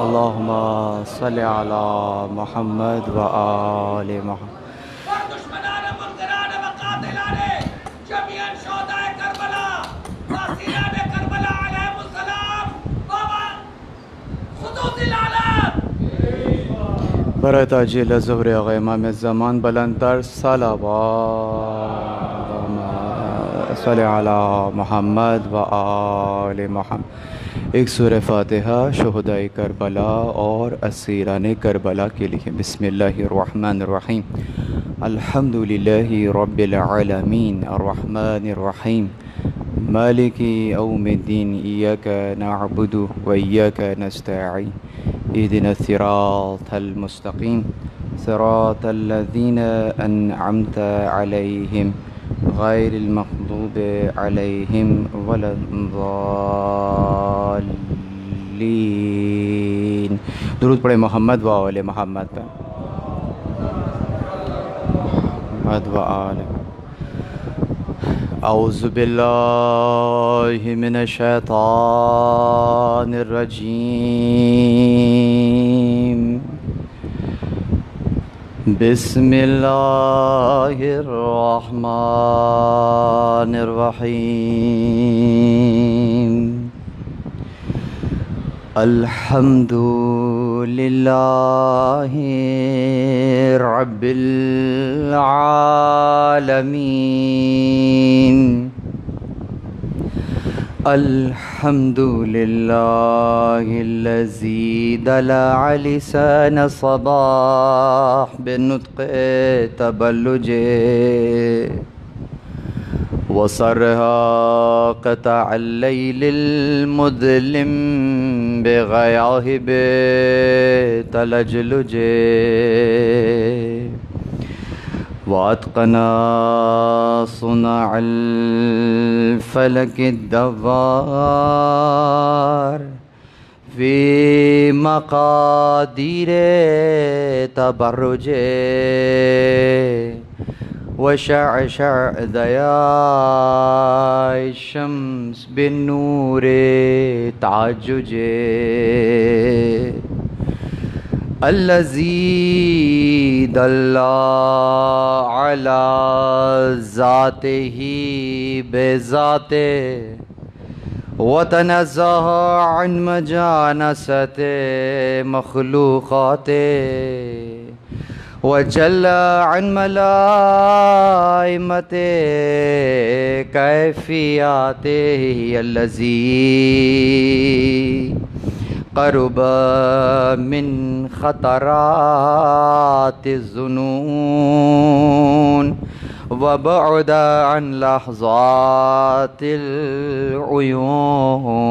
اللہم صلی علی محمد و آل محمد. دشمنان منکران و قاتلان جميع شهداء کربلا واسیران کربلا علیہم السلام بابا خطوط العالم برای تاجیل ظہور آقا امام زمان بلندتر صلوات صلی علی محمد و آل محمد. ایک سورہ فاتحہ شہداء کربلا اور اسیران کربلا کے لیے. بسم اللہ الرحمن الرحیم. الحمدللہ رب العالمین الرحمن الرحیم مالک یوم الدین ایاک نعبد و ایاک نستعین اهدنا الصراط المستقیم صراط الذین انعمت علیہم غیر المغضوب علیہم ولا الضالین. درود پڑھے محمد و آل محمد پر. محمد و آل. اعوذ باللہ من الشیطان الرجیم. بسم اللہ الرحمن الرحیم. الحمد للہ رب العالمین. الحمد للہ الذی دلع لسان صباح بالنطق تبلج وصرها قطع الليل المظلم بغياهب تلجلج واتقنا صنع الفلك الدوار في مقادير تبرج وشعشع ضياء الشمس بالنور تعجج الذي دل على ذاته بذاته وتنزه عن مجانسة مخلوقاته وجل عن ملائمة كيفياته الذي قرب من خطرات الظنون وبعد عن لحظات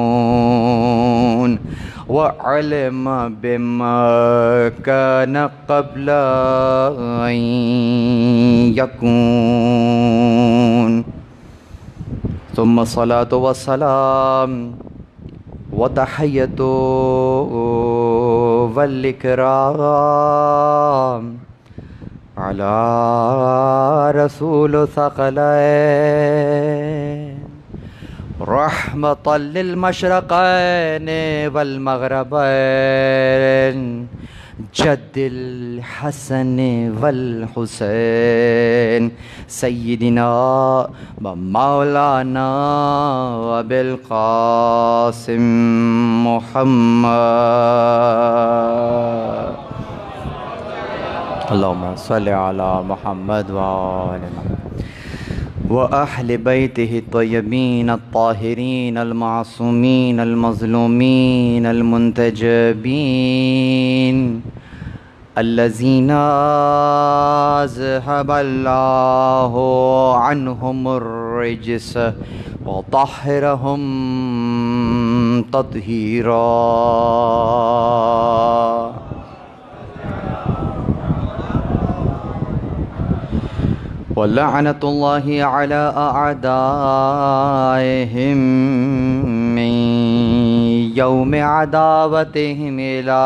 العيون وعلم بما كان قبل أن يكون. ثم الصلاة والسلام وتحية والإكرام على رسول ثقلين رحمة للمشرقين والمغربين جد الحسن والحسين سيدنا ومولانا أبي القاسم محمد. اللهم صل على محمد وآل محمد وأهل بيته الطيبين الطاهرين المعصومين المظلومين المنتجبين الذين أذهب الله عنهم الرجس وطهرهم تطهيرا. ولعنة الله على أعدائهم من يوم عداوتهم إلى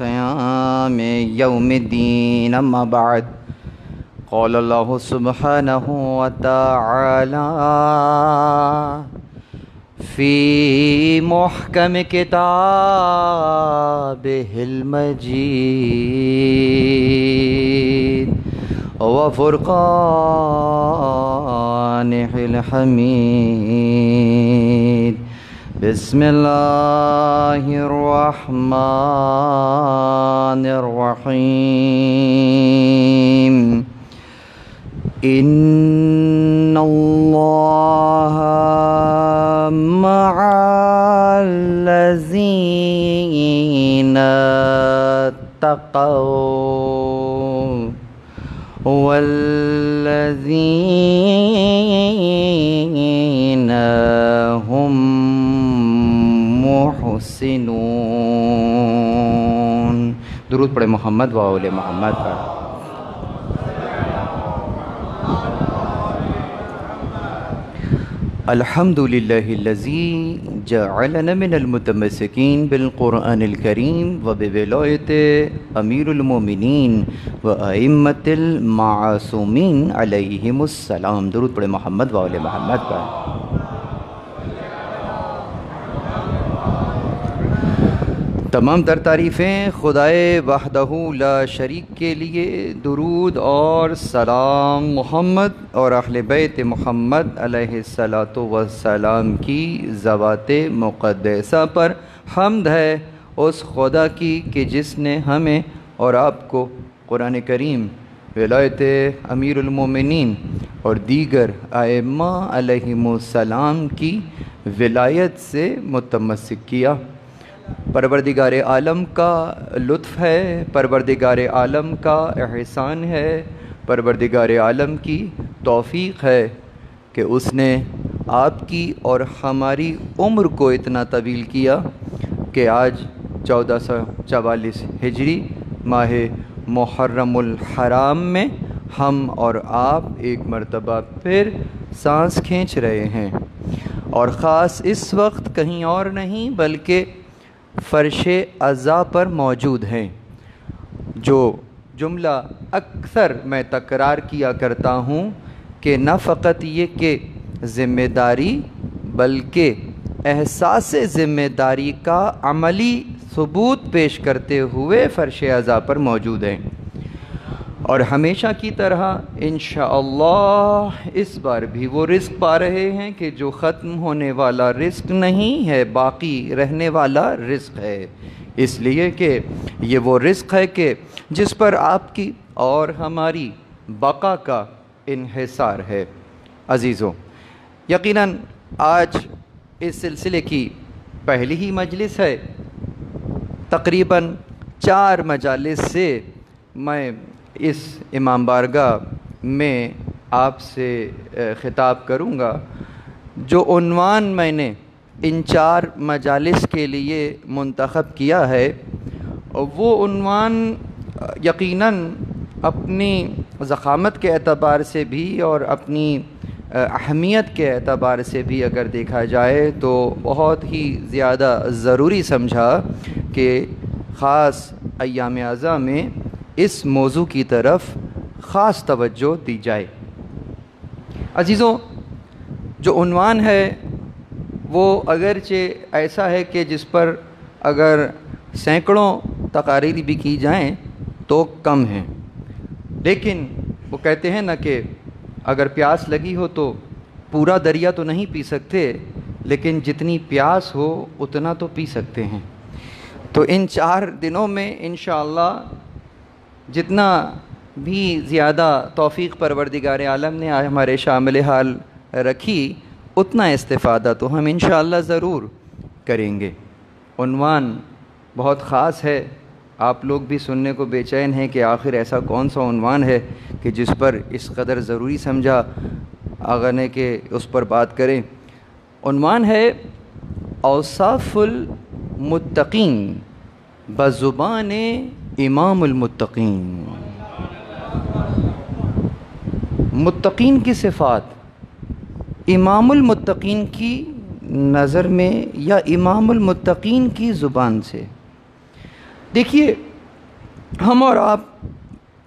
قيام يوم الدين. أما بعد، قال الله سبحانه وتعالى في محكم كتابه المجيد وفرقانه الحميد. بسم الله الرحمن الرحيم. إن الله مع الذين اتقوا والذين هم محسنون. درود پڑھے محمد و آل محمد پر. الحمد لله الذي جعلنا من المتمسكين بالقرآن الكريم وبولاية أمير المؤمنين وأئمة المعصومين عليهم السلام. درود پڑھے محمد و آل محمد پر. تمام تر تعریفیں خدائے وحدہ لا شریک کے لیے. درود اور سلام محمد اور اہل بیت محمد علیہ الصلاۃ والسلام کی ذوات مقدسہ پر. حمد ہے اس خدا کی کہ جس نے ہمیں اور آپ کو قرآن کریم، ولایت امیر المومنین اور دیگر ائمہ علیہم السلام کی ولایت سے متمسک کیا. پروردگار عالم کا لطف ہے، پروردگار عالم کا احسان ہے، پروردگار عالم کی توفیق ہے کہ اس نے آپ کی اور ہماری عمر کو اتنا طویل کیا کہ آج 1444 ہجری ماہ محرم الحرام میں ہم اور آپ ایک مرتبہ پھر سانس کھینچ رہے ہیں، اور خاص اس وقت کہیں اور نہیں بلکہ فرش عزا پر موجود ہیں. جو جملہ اکثر میں تکرار کیا کرتا ہوں کہ نہ فقط یہ کہ ذمہ داری بلکہ احساس ذمہ داری کا عملی ثبوت پیش کرتے ہوئے فرش عزا پر موجود ہیں، اور ہمیشہ کی طرح انشاءاللہ اس بار بھی وہ رزق پا رہے ہیں کہ جو ختم ہونے والا رزق نہیں ہے، باقی رہنے والا رزق ہے. اس لیے کہ یہ وہ رزق ہے کہ جس پر آپ کی اور ہماری بقا کا انحصار ہے. عزیزوں، یقیناً آج اس سلسلے کی پہلی ہی مجلس ہے. تقریباً 4 مجالس سے میں اس امام بارگاہ میں آپ سے خطاب کروں گا. جو عنوان میں نے ان 4 مجالس کے لیے منتخب کیا ہے، وہ عنوان یقیناً اپنی ضخامت کے اعتبار سے بھی اور اپنی اہمیت کے اعتبار سے بھی اگر دیکھا جائے تو بہت ہی زیادہ ضروری سمجھا کہ خاص ایام اعزاں میں اس موضوع کی طرف خاص توجہ دی جائے. عزیزوں، جو عنوان ہے وہ اگرچہ ایسا ہے کہ جس پر اگر سینکڑوں تقاریر بھی کی جائیں تو کم ہیں، لیکن وہ کہتے ہیں نا کہ اگر پیاس لگی ہو تو پورا دریا تو نہیں پی سکتے، لیکن جتنی پیاس ہو اتنا تو پی سکتے ہیں. تو ان 4 دنوں میں انشاءاللہ جتنا بھی زیادہ توفیق پروردگار عالم نے ہمارے شامل حال رکھی، اتنا استفادہ تو ہم انشاءاللہ ضرور کریں گے. عنوان بہت خاص ہے، آپ لوگ بھی سننے کو بے چین ہیں کہ آخر ایسا کون سا عنوان ہے کہ جس پر اس قدر ضروری سمجھا آغا نے کہ اس پر بات کریں. عنوان ہے اوصاف المتقین بزبان امام المتقین. متقین کی صفات امام المتقین کی نظر میں یا امام المتقین کی زبان سے؟ دیکھیے، ہم اور آپ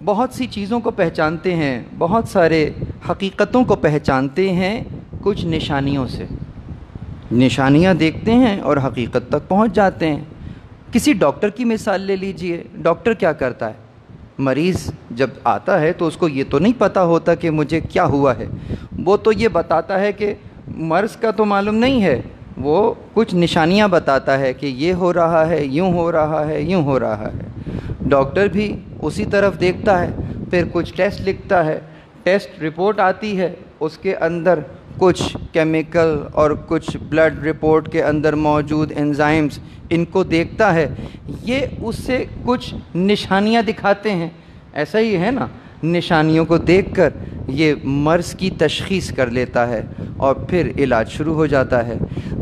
بہت سی چیزوں کو پہچانتے ہیں، بہت سارے حقیقتوں کو پہچانتے ہیں کچھ نشانیوں سے۔ نشانیاں دیکھتے ہیں اور حقیقت تک پہنچ جاتے ہیں۔ کسی ڈاکٹر کی مثال لے لیجئے، ڈاکٹر کیا کرتا ہے؟ مریض جب آتا ہے تو اس کو یہ تو نہیں پتہ ہوتا کہ مجھے کیا ہوا ہے، وہ تو یہ بتاتا ہے کہ مرض کا تو معلوم نہیں ہے، وہ کچھ نشانیاں بتاتا ہے کہ یہ ہو رہا ہے، یوں ہو رہا ہے، یوں ہو رہا ہے۔ ڈاکٹر بھی اسی طرف دیکھتا ہے، پھر کچھ ٹیسٹ لکھتا ہے، ٹیسٹ رپورٹ آتی ہے، اس کے اندر کچھ کیمیکل اور کچھ بلڈ رپورٹ کے اندر موجود انزائمز، ان کو دیکھتا ہے، یہ اس سے کچھ نشانیاں دکھاتے ہیں۔ ایسا ہی ہے نا، نشانیوں کو دیکھ کر یہ مرض کی تشخیص کر لیتا ہے اور پھر علاج شروع ہو جاتا ہے۔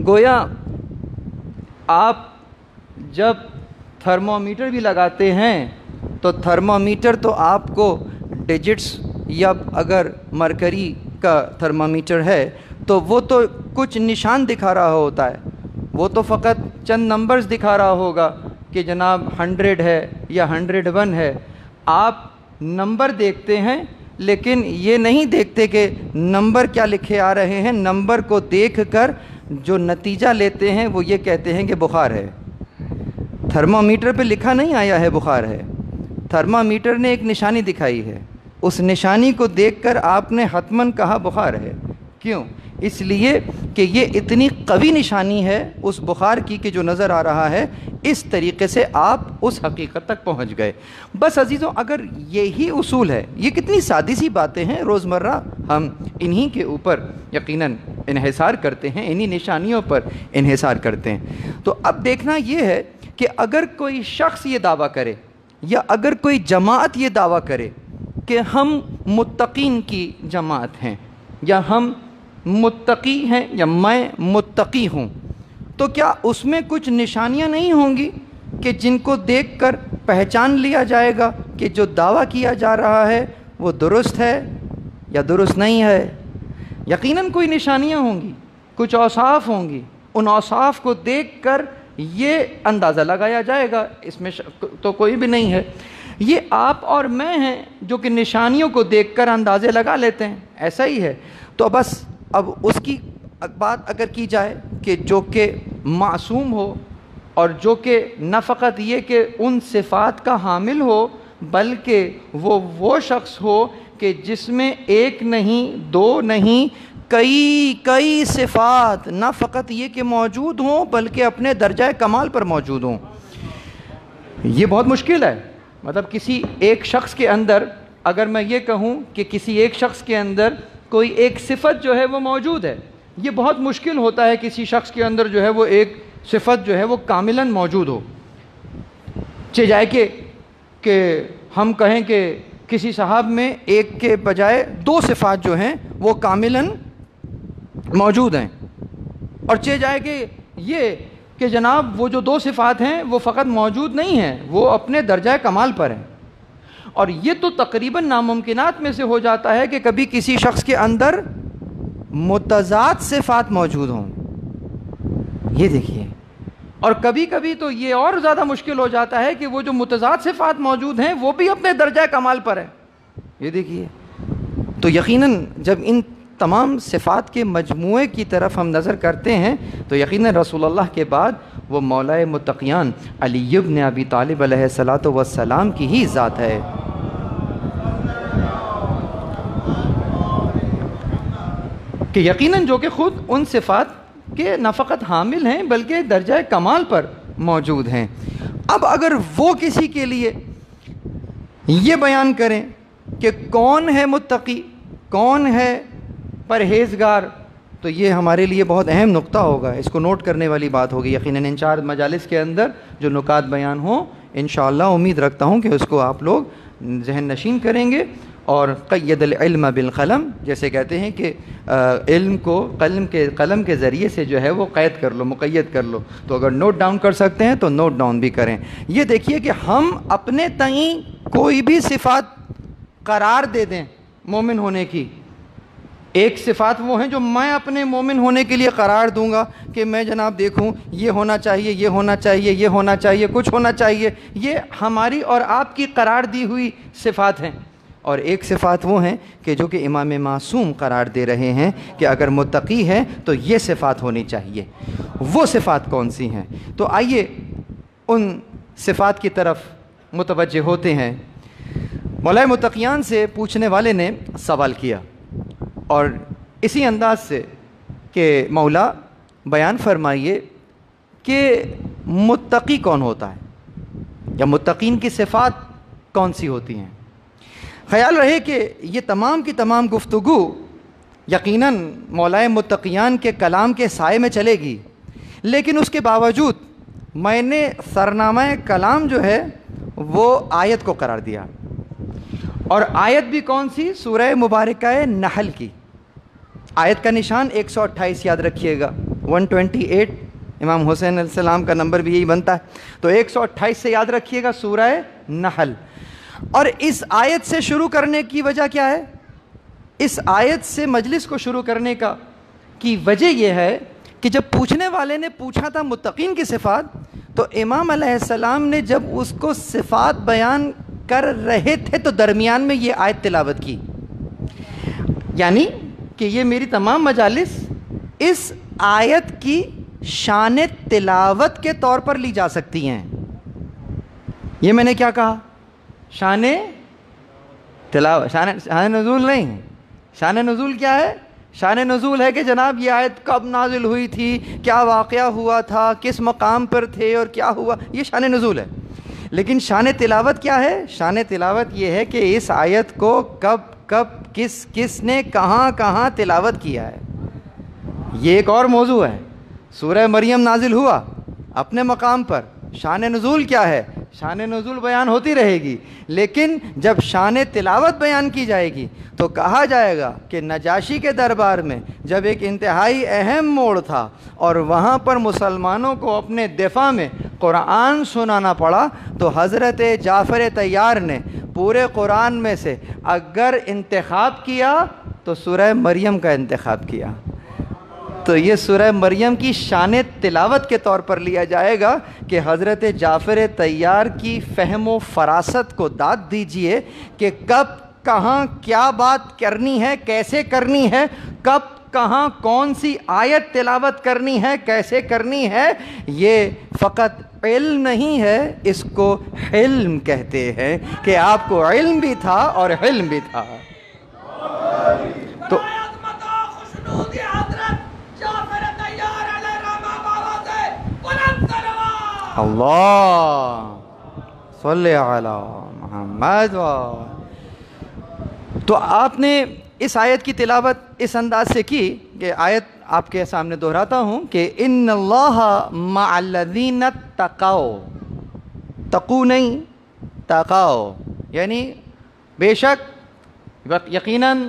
گویا آپ جب تھرمومیٹر بھی لگاتے ہیں تو تھرمومیٹر تو آپ کو ڈیجٹس، یا اگر مرکری کا تھرمومیٹر ہے تو وہ تو کچھ نشان دکھا رہا ہوتا ہے، وہ تو فقط چند نمبرز دکھا رہا ہوگا کہ جناب 100 ہے یا 101 ہے۔ آپ نمبر دیکھتے ہیں لیکن یہ نہیں دیکھتے کہ نمبر کیا لکھے آ رہے ہیں۔ نمبر کو دیکھ کر جو نتیجہ لیتے ہیں وہ یہ کہتے ہیں کہ بخار ہے۔ تھرمومیٹر پہ لکھا نہیں آیا ہے بخار ہے، تھرمومیٹر نے ایک نشانی دکھائی ہے، اس نشانی کو دیکھ کر آپ نے حتماً کہا بخار ہے۔ کیوں؟ اس لیے کہ یہ اتنی قوی نشانی ہے اس بخار کی کہ جو نظر آ رہا ہے، اس طریقے سے آپ اس حقیقت تک پہنچ گئے۔ بس عزیزوں، اگر یہی اصول ہے، یہ کتنی سادی سی باتیں ہیں، روزمرہ ہم انہی کے اوپر یقیناً انحصار کرتے ہیں، انہی نشانیوں پر انحصار کرتے ہیں۔ تو اب دیکھنا یہ ہے کہ اگر کوئی شخص یہ دعویٰ کرے یا اگر کوئی جماعت یہ دعویٰ کرے کہ ہم متقین کی جماعت ہیں، یا ہم متقی ہیں، یا میں متقی ہوں، تو کیا اس میں کچھ نشانیاں نہیں ہوں گی کہ جن کو دیکھ کر پہچان لیا جائے گا کہ جو دعویٰ کیا جا رہا ہے وہ درست ہے یا درست نہیں ہے؟ یقیناً کوئی نشانیاں ہوں گی، کچھ اوصاف ہوں گی، ان اوصاف کو دیکھ کر یہ اندازہ لگایا جائے گا، اس میں تو کوئی بھی نہیں ہے۔ یہ آپ اور میں ہیں جو کہ نشانیوں کو دیکھ کر اندازے لگا لیتے ہیں، ایسا ہی ہے۔ تو بس اب اس کی بات اگر کی جائے کہ جو کہ معصوم ہو، اور جو کہ نہ فقط یہ کہ ان صفات کا حامل ہو، بلکہ وہ شخص ہو کہ جس میں ایک نہیں، دو نہیں، کئی صفات نہ فقط یہ کہ موجود ہوں بلکہ اپنے درجہ کمال پر موجود ہوں۔ یہ بہت مشکل ہے۔ مطلب کسی ایک شخص کے اندر، اگر میں یہ کہوں کہ کسی ایک شخص کے اندر کوئی ایک صفت جو ہے وہ موجود ہے، یہ بہت مشکل ہوتا ہے کسی شخص کے اندر جو ہے وہ ایک صفت جو ہے وہ کاملاً موجود ہو۔ چہ جائے کہ ہم کہیں کہ کسی صاحب میں ایک کے بجائے دو صفات جو ہیں وہ کاملاً موجود ہیں، اور چہ جائے کہ یہ کہ جناب وہ جو دو صفات ہیں وہ فقط موجود نہیں ہیں، وہ اپنے درجہ کمال پر ہیں۔ اور یہ تو تقریباً ناممکنات میں سے ہو جاتا ہے کہ کبھی کسی شخص کے اندر متضاد صفات موجود ہوں، یہ دیکھیے۔ اور کبھی کبھی تو یہ اور زیادہ مشکل ہو جاتا ہے کہ وہ جو متضاد صفات موجود ہیں وہ بھی اپنے درجہ کمال پر ہیں، یہ دیکھیے۔ تو یقیناً جب ان تمام صفات کے مجموعے کی طرف ہم نظر کرتے ہیں تو یقیناً رسول اللہ کے بعد وہ مولا متقیان علی بن ابی طالب علیہ الصلاۃ والسلام کی ہی ذات ہے۔ کہ یقیناً جو کہ خود ان صفات کے نہ فقط حامل ہیں بلکہ درجہ کمال پر موجود ہیں۔ اب اگر وہ کسی کے لیے یہ بیان کریں کہ کون ہے متقی، کون ہے پرہیزگار، تو یہ ہمارے لیے بہت اہم نقطہ ہوگا، اس کو نوٹ کرنے والی بات ہوگی۔ یقیناً ان 4 مجالس کے اندر جو نکات بیان ہوں، انشاءاللہ امید رکھتا ہوں کہ اس کو آپ لوگ ذہن نشین کریں گے۔ اور قید العلم بالقلم، جیسے کہتے ہیں کہ علم کو قلم کے ذریعے سے جو ہے وہ قید کر لو، مقید کر لو۔ تو اگر نوٹ ڈاؤن کر سکتے ہیں تو نوٹ ڈاؤن بھی کریں۔ یہ دیکھیے کہ ہم اپنے تئیں کوئی بھی صفات قرار دے دیں، مومن ہونے کی، ایک صفات وہ ہیں جو میں اپنے مومن ہونے کے لیے قرار دوں گا کہ میں جناب دیکھوں یہ ہونا چاہیے، یہ ہونا چاہیے، یہ ہونا چاہیے، کچھ ہونا چاہیے، یہ ہماری اور آپ کی قرار دی ہوئی صفات ہیں۔ اور ایک صفات وہ ہیں کہ جو کہ امام معصوم قرار دے رہے ہیں کہ اگر متقی ہے تو یہ صفات ہونی چاہیے۔ وہ صفات کون سی ہیں؟ تو آئیے ان صفات کی طرف متوجہ ہوتے ہیں۔ مولا متقیان سے پوچھنے والے نے سوال کیا اور اسی انداز سے کہ مولا بیان فرمائیے کہ متقی کون ہوتا ہے یا متقین کی صفات کون سی ہوتی ہیں۔ خیال رہے کہ یہ تمام کی تمام گفتگو یقیناً مولا متقیان کے کلام کے سائے میں چلے گی، لیکن اس کے باوجود میں نے سرنامہ کلام جو ہے وہ آیت کو قرار دیا، اور آیت بھی کون سی؟ سورہ مبارکہ نحل کی۔ آیت کا نشان 128 یاد رکھیے گا، 128 امام حسین علیہ السلام کا نمبر بھی یہی بنتا ہے، تو 128 سے یاد رکھیے گا سورہ نحل۔ اور اس آیت سے شروع کرنے کی وجہ کیا ہے؟ اس آیت سے مجلس کو شروع کرنے کی وجہ یہ ہے کہ جب پوچھنے والے نے پوچھا تھا متقین کی صفات، تو امام علیہ السلام نے جب اس کو صفات بیان کر رہے تھے تو درمیان میں یہ آیت تلاوت کی، یعنی کہ یہ میری تمام مجالس اس آیت کی شان تلاوت کے طور پر لی جا سکتی ہیں۔ یہ میں نے کیا کہا؟ شان تلاوت، شان نزول نہیں۔ شان نزول کیا ہے؟ شان نزول ہے کہ جناب یہ آیت کب نازل ہوئی تھی، کیا واقعہ ہوا تھا، کس مقام پر تھے اور کیا ہوا، یہ شان نزول ہے۔ لیکن شان تلاوت کیا ہے؟ شان تلاوت یہ ہے کہ اس آیت کو کب کب کس نے کہاں کہاں تلاوت کیا ہے، یہ ایک اور موضوع ہے۔ سورہ مریم نازل ہوا اپنے مقام پر، شان نزول کیا ہے؟ شان نزول بیان ہوتی رہے گی، لیکن جب شان تلاوت بیان کی جائے گی تو کہا جائے گا کہ نجاشی کے دربار میں جب ایک انتہائی اہم موڑ تھا اور وہاں پر مسلمانوں کو اپنے دفاع میں قرآن سنانا پڑا، تو حضرت جعفر طیار نے پورے قرآن میں سے اگر انتخاب کیا تو سورہ مریم کا انتخاب کیا۔ تو یہ سورہ مریم کی شان تلاوت کے طور پر لیا جائے گا کہ حضرت جعفر طیار کی فہم و فراست کو داد دیجئے کہ کب کہاں کیا بات کرنی ہے، کیسے کرنی ہے، کب کہاں کون سی آیت تلاوت کرنی ہے، کیسے کرنی ہے۔ یہ فقط علم نہیں ہے، اس کو حلم کہتے ہیں کہ آپ کو علم بھی تھا اور حلم بھی تھا۔ تو اللہ صلی علی محمد۔ تو آپ نے اس آیت کی تلاوت اس انداز سے کی کہ آیت آپ کے سامنے دہراتا ہوں کہ ان اللہ مع الذین اتقوا، تقو نہیں تقوا، یعنی بے شک یقیناً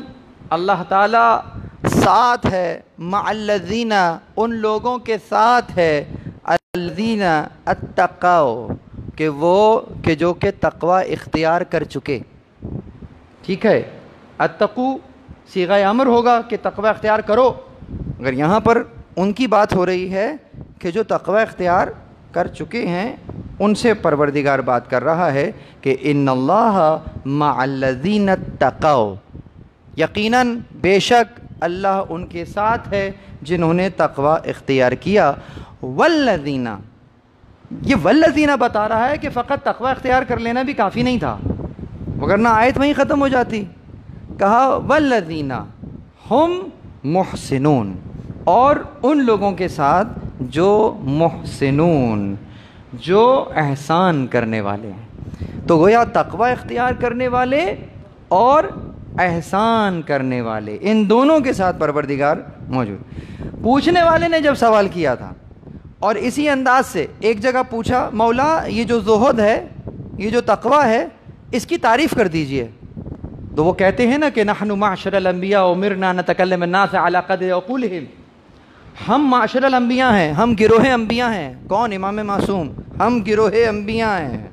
اللہ تعالی ساتھ ہے، مع الذین ان لوگوں کے ساتھ ہے، الذین اتقوا کہ وہ کہ جو کہ تقوی اختیار کر چکے۔ ٹھیک ہے، اتقو صیغہ امر ہوگا کہ تقوی اختیار کرو، اگر یہاں پر ان کی بات ہو رہی ہے کہ جو تقوی اختیار کر چکے ہیں ان سے پروردگار بات کر رہا ہے کہ ان اللہ مع الذین اتقوا، یقیناً بے شک اللہ ان کے ساتھ ہے جنہوں نے تقوی اختیار کیا۔ والذین، یہ والذین بتا رہا ہے کہ فقط تقوی اختیار کر لینا بھی کافی نہیں تھا، وگرنہ آیت وہیں ختم ہو جاتی۔ کہا والذین ہم محسنون، اور ان لوگوں کے ساتھ جو محسنون، جو احسان کرنے والے ہیں۔ تو گویا تقوی اختیار کرنے والے اور احسان کرنے والے، ان دونوں کے ساتھ پروردگار موجود۔ پوچھنے والے نے جب سوال کیا تھا اور اسی انداز سے ایک جگہ پوچھا مولا یہ جو زہد ہے، یہ جو تقوی ہے، اس کی تعریف کر دیجئے، تو وہ کہتے ہیں نا کہ نحن معشر الانبیاء امرنا نتکلم الناس علی قدر عقولہم، ہم معشر الانبیاء ہیں، ہم گروہ انبیاء ہیں۔ کون؟ امام معصوم، ہم گروہ انبیاء ہیں،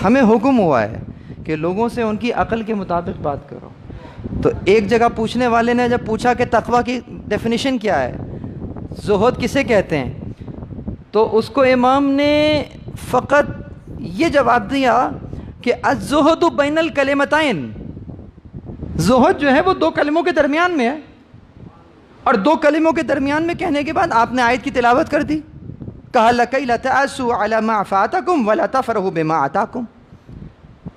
ہمیں حکم ہوا ہے کہ لوگوں سے ان کی عقل کے مطابق بات کرو۔ تو ایک جگہ پوچھنے والے نے جب پوچھا کہ تقویٰ کی ڈیفینیشن کیا ہے، زہد کسے کہتے ہیں، تو اس کو امام نے فقط یہ جواب دیا کہ الزہد بین الکلمتین، زہد جو ہے وہ دو کلموں کے درمیان میں ہے، اور دو کلموں کے درمیان میں کہنے کے بعد آپ نے آیت کی تلاوت کر دی، کہا لَكَيْ لَتَأَسُوا عَلَى مَا فَاتَكُمْ وَلَا تَفْرَحُوا بِمَا آتَاكُمْ۔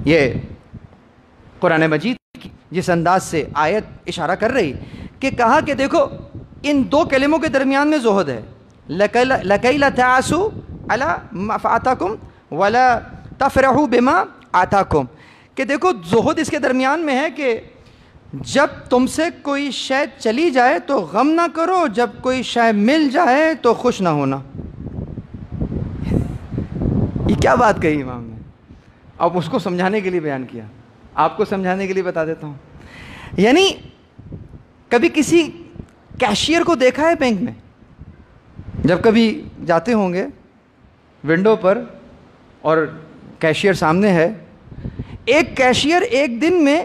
یہ قرآن مجید کی جس انداز سے آیت اشارہ کر رہی کہ کہا کہ دیکھو ان دو کلموں کے درمیان میں زہد ہے، لَكَيْ لَتَأَسُوا عَلَى مَا فَاتَكُمْ وَلَا تَفْرَحُوا بِمَا آتَاكُمْ، کہ دیکھو زہد اس کے درمیان میں ہے کہ جب تم سے کوئی شے چلی جائے تو غم نہ کرو، جب کوئی شے مل جائے تو خوش نہ ہونا۔ یہ کیا بات کہی امام نے، اب اس کو سمجھانے کے لیے بیان کیا، آپ کو سمجھانے کے لیے بتا دیتا ہوں۔ یعنی کبھی کسی کیشیئر کو دیکھا ہے بینک میں، جب کبھی جاتے ہوں گے ونڈو پر اور کیشیئر سامنے ہے، ایک کیشیئر ایک دن میں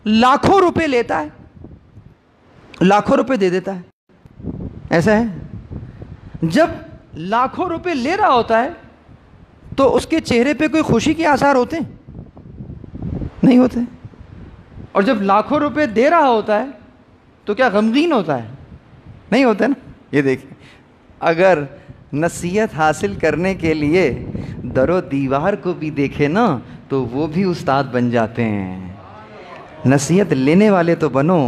لاکھوں روپے لیتا ہے، لاکھوں روپے دے دیتا ہے، ایسا ہے؟ جب لاکھوں روپے لے رہا ہوتا ہے تو اس کے چہرے پہ کوئی خوشی کے آثار ہوتے ہیں؟ نہیں ہوتے۔ اور جب لاکھوں روپے دے رہا ہوتا ہے تو کیا غمگین ہوتا ہے؟ نہیں ہوتا نا۔ یہ دیکھیں، اگر نصیحت حاصل کرنے کے لیے در و دیوار کو بھی دیکھے نا تو وہ بھی استاد بن جاتے ہیں۔ نصیحت لینے والے تو بنو۔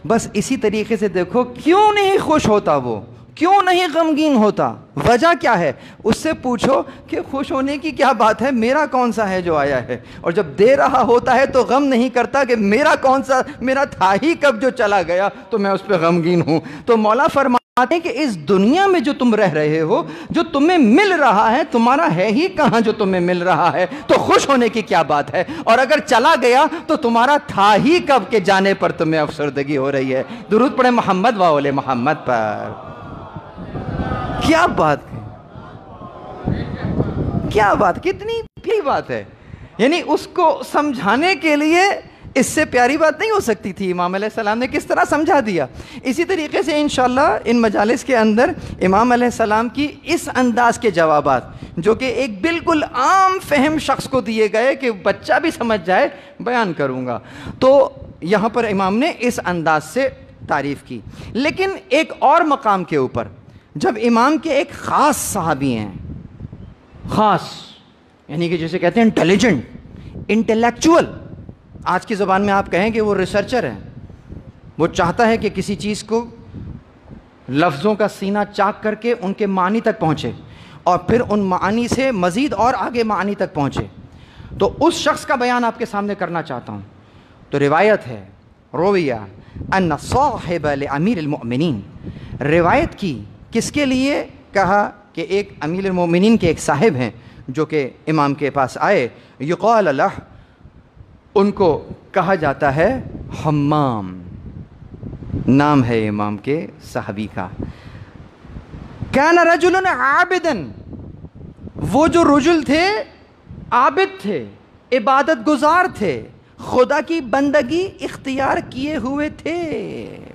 بس اسی طریقے سے دیکھو کیوں نہیں خوش ہوتا، وہ کیوں نہیں غمگین ہوتا، وجہ کیا ہے، اس سے پوچھو کہ خوش ہونے کی کیا بات ہے، میرا کون سا ہے جو آیا ہے، اور جب دے رہا ہوتا ہے تو غم نہیں کرتا کہ میرا کون سا، میرا تھا ہی کب جو چلا گیا تو میں اس پہ غمگین ہوں۔ تو مولا فرماتے ہیں کہ اس دنیا میں جو تم رہ رہے ہو، جو تمہیں مل رہا ہے، تمہارا ہے ہی کہاں جو تمہیں مل رہا ہے، تو خوش ہونے کی کیا بات ہے، اور اگر چلا گیا تو تمہارا تھا ہی کب کے جانے پر تمہیں افسردگی ہو رہی ہے۔ درود پڑھیں محمد و آل محمد پر۔ کیا بات ہے، کیا بات، کتنی پیاری بات ہے۔ یعنی اس کو سمجھانے کے لیے اس سے پیاری بات نہیں ہو سکتی تھی۔ امام علیہ السلام نے کس طرح سمجھا دیا۔ اسی طریقے سے انشاءاللہ ان مجالس کے اندر امام علیہ السلام کی اس انداز کے جوابات جو کہ ایک بالکل عام فہم شخص کو دیے گئے کہ بچہ بھی سمجھ جائے، بیان کروں گا۔ تو یہاں پر امام نے اس انداز سے تعریف کی۔ لیکن ایک اور مقام کے اوپر جب امام کے ایک خاص صحابی ہیں، خاص یعنی کہ جسے کہتے ہیں انٹیلیجنٹ، انٹلیکچول، آج کی زبان میں آپ کہیں کہ وہ ریسرچر ہے، وہ چاہتا ہے کہ کسی چیز کو لفظوں کا سینہ چاک کر کے ان کے معنی تک پہنچے اور پھر ان معانی سے مزید اور آگے معانی تک پہنچے، تو اس شخص کا بیان آپ کے سامنے کرنا چاہتا ہوں۔ تو روایت ہے، رویہ ان صاحب لامیر المؤمنین، روایت کی کس کے لیے، کہا کہ ایک امیر المؤمنین کے ایک صاحب ہیں جو کہ امام کے پاس آئے، یقال لہ، ان کو کہا جاتا ہے حمام، نام ہے امام کے صحابی کا۔ کان رجل عابدا، وہ جو رجل تھے عابد تھے، عبادت گزار تھے، خدا کی بندگی اختیار کیے ہوئے تھے۔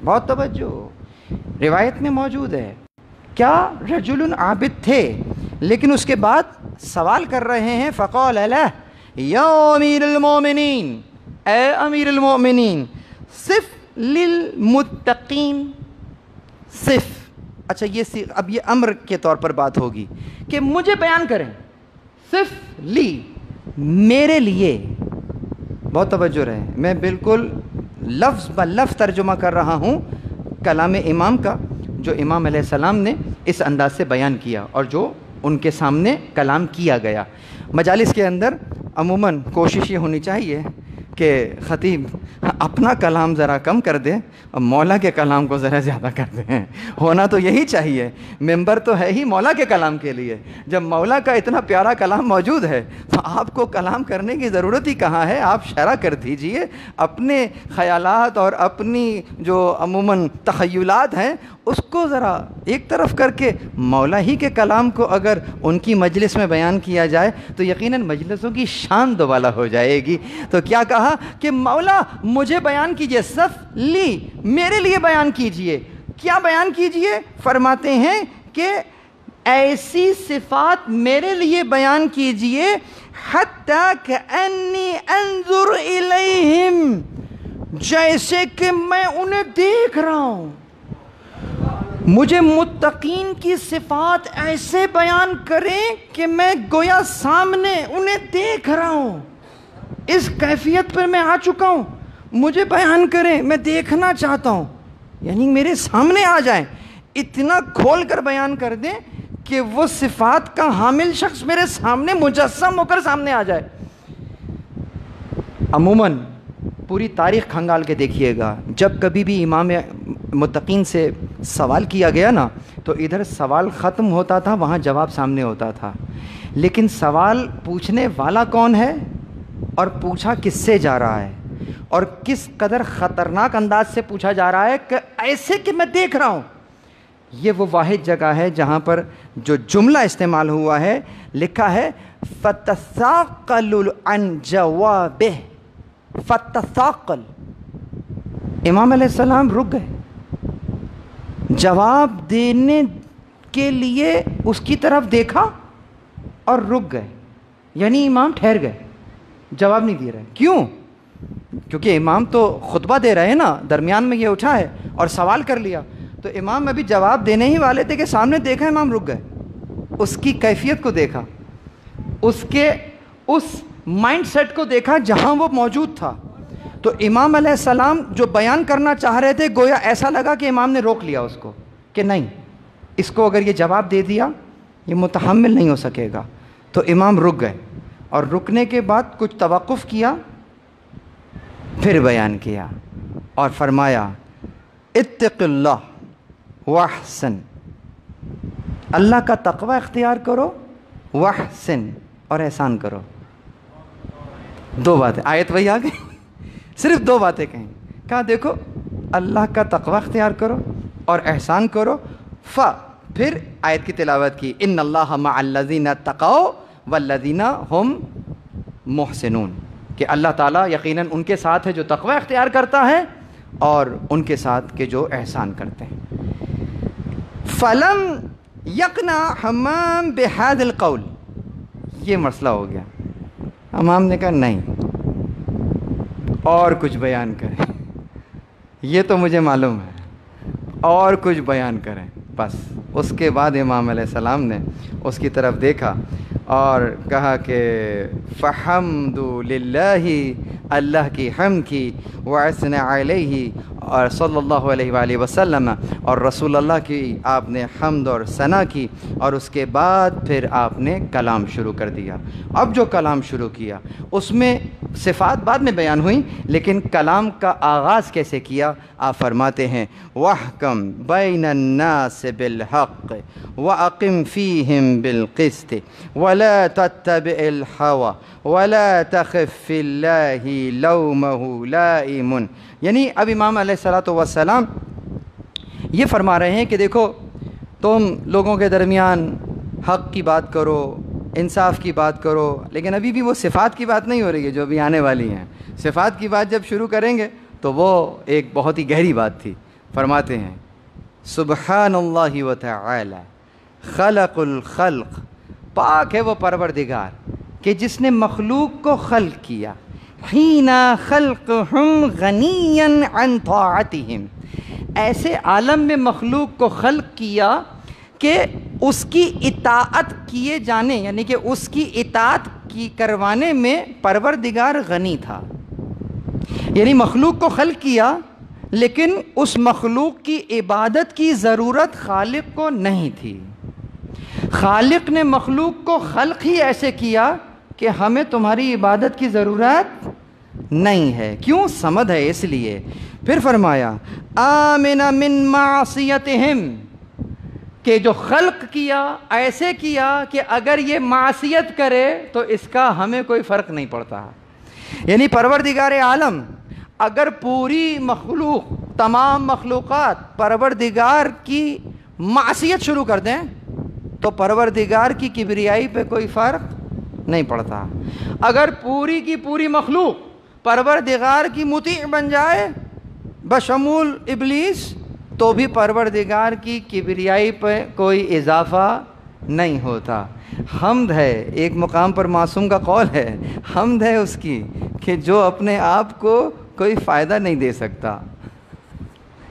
بہت توجہ، روایت میں موجود ہے کیا، رجل عابد تھے، لیکن اس کے بعد سوال کر رہے ہیں، فقال لہ یا امیر المومنین، اے امیر المومنین، صف للمتقین، صف، اچھا یہ اب یہ امر کے طور پر بات ہوگی کہ مجھے بیان کریں، صف لی، میرے لیے، بہت توجہ رہے، میں بالکل لفظ بلفظ ترجمہ کر رہا ہوں کلام امام کا، جو امام علیہ السلام نے اس انداز سے بیان کیا اور جو ان کے سامنے کلام کیا گیا۔ مجالس کے اندر عموماً کوشش یہ ہونی چاہیے کہ خطیب اپنا کلام ذرا کم کر دیں اور مولا کے کلام کو ذرا زیادہ کر دیں، ہونا تو یہی چاہیے، ممبر تو ہے ہی مولا کے کلام کے لیے، جب مولا کا اتنا پیارا کلام موجود ہے تو آپ کو کلام کرنے کی ضرورت ہی کہاں ہے، آپ شرح کر دیجئے، اپنے خیالات اور اپنی جو عموماً تخیلات ہیں اس کو ذرا ایک طرف کر کے مولا ہی کے کلام کو اگر ان کی مجلس میں بیان کیا جائے تو یقیناً مجلسوں کی شان دوبالا ہو جائے گی۔ تو کیا کہا کہ مولا مجھے بیان کیجئے، صف لی میرے لیے بیان کیجئے۔ کیا بیان کیجئے؟ فرماتے ہیں کہ ایسی صفات میرے لیے بیان کیجئے حتیٰ کأنی انظر الیہم، جیسے کہ میں انہیں دیکھ رہا ہوں۔ مجھے متقین کی صفات ایسے بیان کریں کہ میں گویا سامنے انہیں دیکھ رہا ہوں، اس کیفیت پر میں آ چکا ہوں، مجھے بیان کریں، میں دیکھنا چاہتا ہوں، یعنی میرے سامنے آ جائیں، اتنا کھول کر بیان کر دیں کہ وہ صفات کا حامل شخص میرے سامنے مجسم ہو کر سامنے آ جائے۔ عموماً پوری تاریخ کھنگال کے دیکھیے گا، جب کبھی بھی امام متقین سے سوال کیا گیا نا تو ادھر سوال ختم ہوتا تھا، وہاں جواب سامنے ہوتا تھا، لیکن سوال پوچھنے والا کون ہے اور پوچھا کس سے جا رہا ہے اور کس قدر خطرناک انداز سے پوچھا جا رہا ہے کہ ایسے کہ میں دیکھ رہا ہوں۔ یہ وہ واحد جگہ ہے جہاں پر جو جملہ استعمال ہوا ہے، لکھا ہے فَتَثَاقَلُ عَنْ جَوَابِهِ، فَتَثَاقَل، امام علیہ السلام رک گئے، جواب دینے کے لیے اس کی طرف دیکھا اور رک گئے، یعنی امام ٹھہر گئے، جواب نہیں دے رہے۔ کیوں؟ کیونکہ امام تو خطبہ دے رہے ہیں نا، درمیان میں یہ اٹھا ہے اور سوال کر لیا، تو امام ابھی جواب دینے ہی والے تھے کہ سامنے دیکھا، امام رک گئے، اس کی کیفیت کو دیکھا، اس مائنڈ سیٹ کو دیکھا جہاں وہ موجود تھا۔ تو امام علیہ السلام جو بیان کرنا چاہ رہے تھے، گویا ایسا لگا کہ امام نے روک لیا اس کو کہ نہیں، اس کو اگر یہ جواب دے دیا یہ متحمل نہیں ہو سکے گا، تو امام رک گئے، اور رکنے کے بعد کچھ توقف کیا، پھر بیان کیا اور فرمایا اتق اللہ واحسن، اللہ کا تقوی اختیار کرو، واحسن، اور احسان کرو۔ دو باتیں، آیت وہی آ گئی، صرف دو باتیں کہیں، کہا دیکھو اللہ کا تقوی اختیار کرو اور احسان کرو، پھر آیت کی تلاوت کی ان اللہ مع الذین اتقوا والذین هم محسنون، کہ اللہ تعالیٰ یقیناً ان کے ساتھ ہے جو تقوی اختیار کرتا ہے اور ان کے ساتھ کہ جو احسان کرتے ہیں۔ فلم یقنع حمام بہذا القول، یہ مسئلہ ہو گیا، حمام نے کہا نہیں، اور کچھ بیان کریں، یہ تو مجھے معلوم ہے، اور کچھ بیان کریں بس۔ اس کے بعد امام علیہ السلام نے اس کی طرف دیکھا اور کہا کہ فحمد للہ، اللہ کی حمد کی، وَأَثْنَى عَلَيْهِ، اور صلی اللہ علیہ وآلہ وسلم، اور رسول اللہ کی آپ نے حمد اور ثنا کی، اور اس کے بعد پھر آپ نے کلام شروع کر دیا۔ اب جو کلام شروع کیا اس میں صفات بعد میں بیان ہوئیں، لیکن کلام کا آغاز کیسے کیا؟ آپ فرماتے ہیں وَاحْكَمْ بَيْنَ النَّاسِ بِالْحَقِّ وَأَقِمْ فِيهِمْ بِالْقِسْطِ وَلَا تَتَّبِعِ الْهَوَى وَلَا تَخِفْ فِي اللَّهِ لَوْمَهُ لَائِمٌ، یعنی اب امام علیہ السلام یہ فرما رہے ہیں کہ دیکھو تم لوگوں کے درمیان حق کی بات کرو، انصاف کی بات کرو، لیکن ابھی بھی وہ صفات کی بات نہیں ہو رہی ہے جو ابھی آنے والی ہیں۔ صفات کی بات جب شروع کریں گے تو وہ ایک بہت ہی گہری بات تھی۔ فرماتے ہیں سبحان اللہ وتعالی خلق الخلق، پاک ہے وہ پروردگار کہ جس نے مخلوق کو خلق کیا، حین خلقہم غنیا عن طاعتہم، ایسے عالم میں مخلوق کو خلق کیا کہ اس کی اطاعت کیے جانے، یعنی کہ اس کی اطاعت کی کروانے میں پروردگار غنی تھا۔ یعنی مخلوق کو خلق کیا لیکن اس مخلوق کی عبادت کی ضرورت خالق کو نہیں تھی۔ خالق نے مخلوق کو خلق ہی ایسے کیا کہ ہمیں تمہاری عبادت کی ضرورت نہیں ہے، کیوں؟ صمد ہے اس لیے۔ پھر فرمایا آمن من معصیتہم، کہ جو خلق کیا ایسے کیا کہ اگر یہ معصیت کرے تو اس کا ہمیں کوئی فرق نہیں پڑتا۔ یعنی پروردگار عالم اگر پوری مخلوق، تمام مخلوقات پروردگار کی معصیت شروع کر دیں تو پروردگار کی کبریائی پہ کوئی فرق نہیں پڑتا۔ اگر پوری کی پوری مخلوق پروردگار کی مطیع بن جائے بشمول ابلیس تو بھی پروردگار کی کبریائی پہ کوئی اضافہ نہیں ہوتا۔ حمد ہے، ایک مقام پر معصوم کا قول ہے، حمد ہے اس کی کہ جو اپنے آپ کو کوئی فائدہ نہیں دے سکتا۔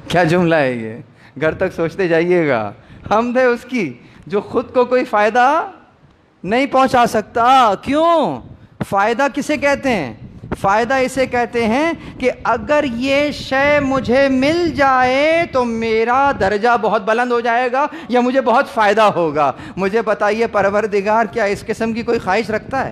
کیا جملہ ہے یہ، گھر تک سوچتے جائیے گا۔ حمد ہے اس کی جو خود کو کوئی فائدہ نہیں پہنچا سکتا۔ کیوں؟ فائدہ کسے کہتے ہیں؟ فائدہ اسے کہتے ہیں کہ اگر یہ شے مجھے مل جائے تو میرا درجہ بہت بلند ہو جائے گا یا مجھے بہت فائدہ ہوگا۔ مجھے بتائیے پروردگار کیا اس قسم کی کوئی خواہش رکھتا ہے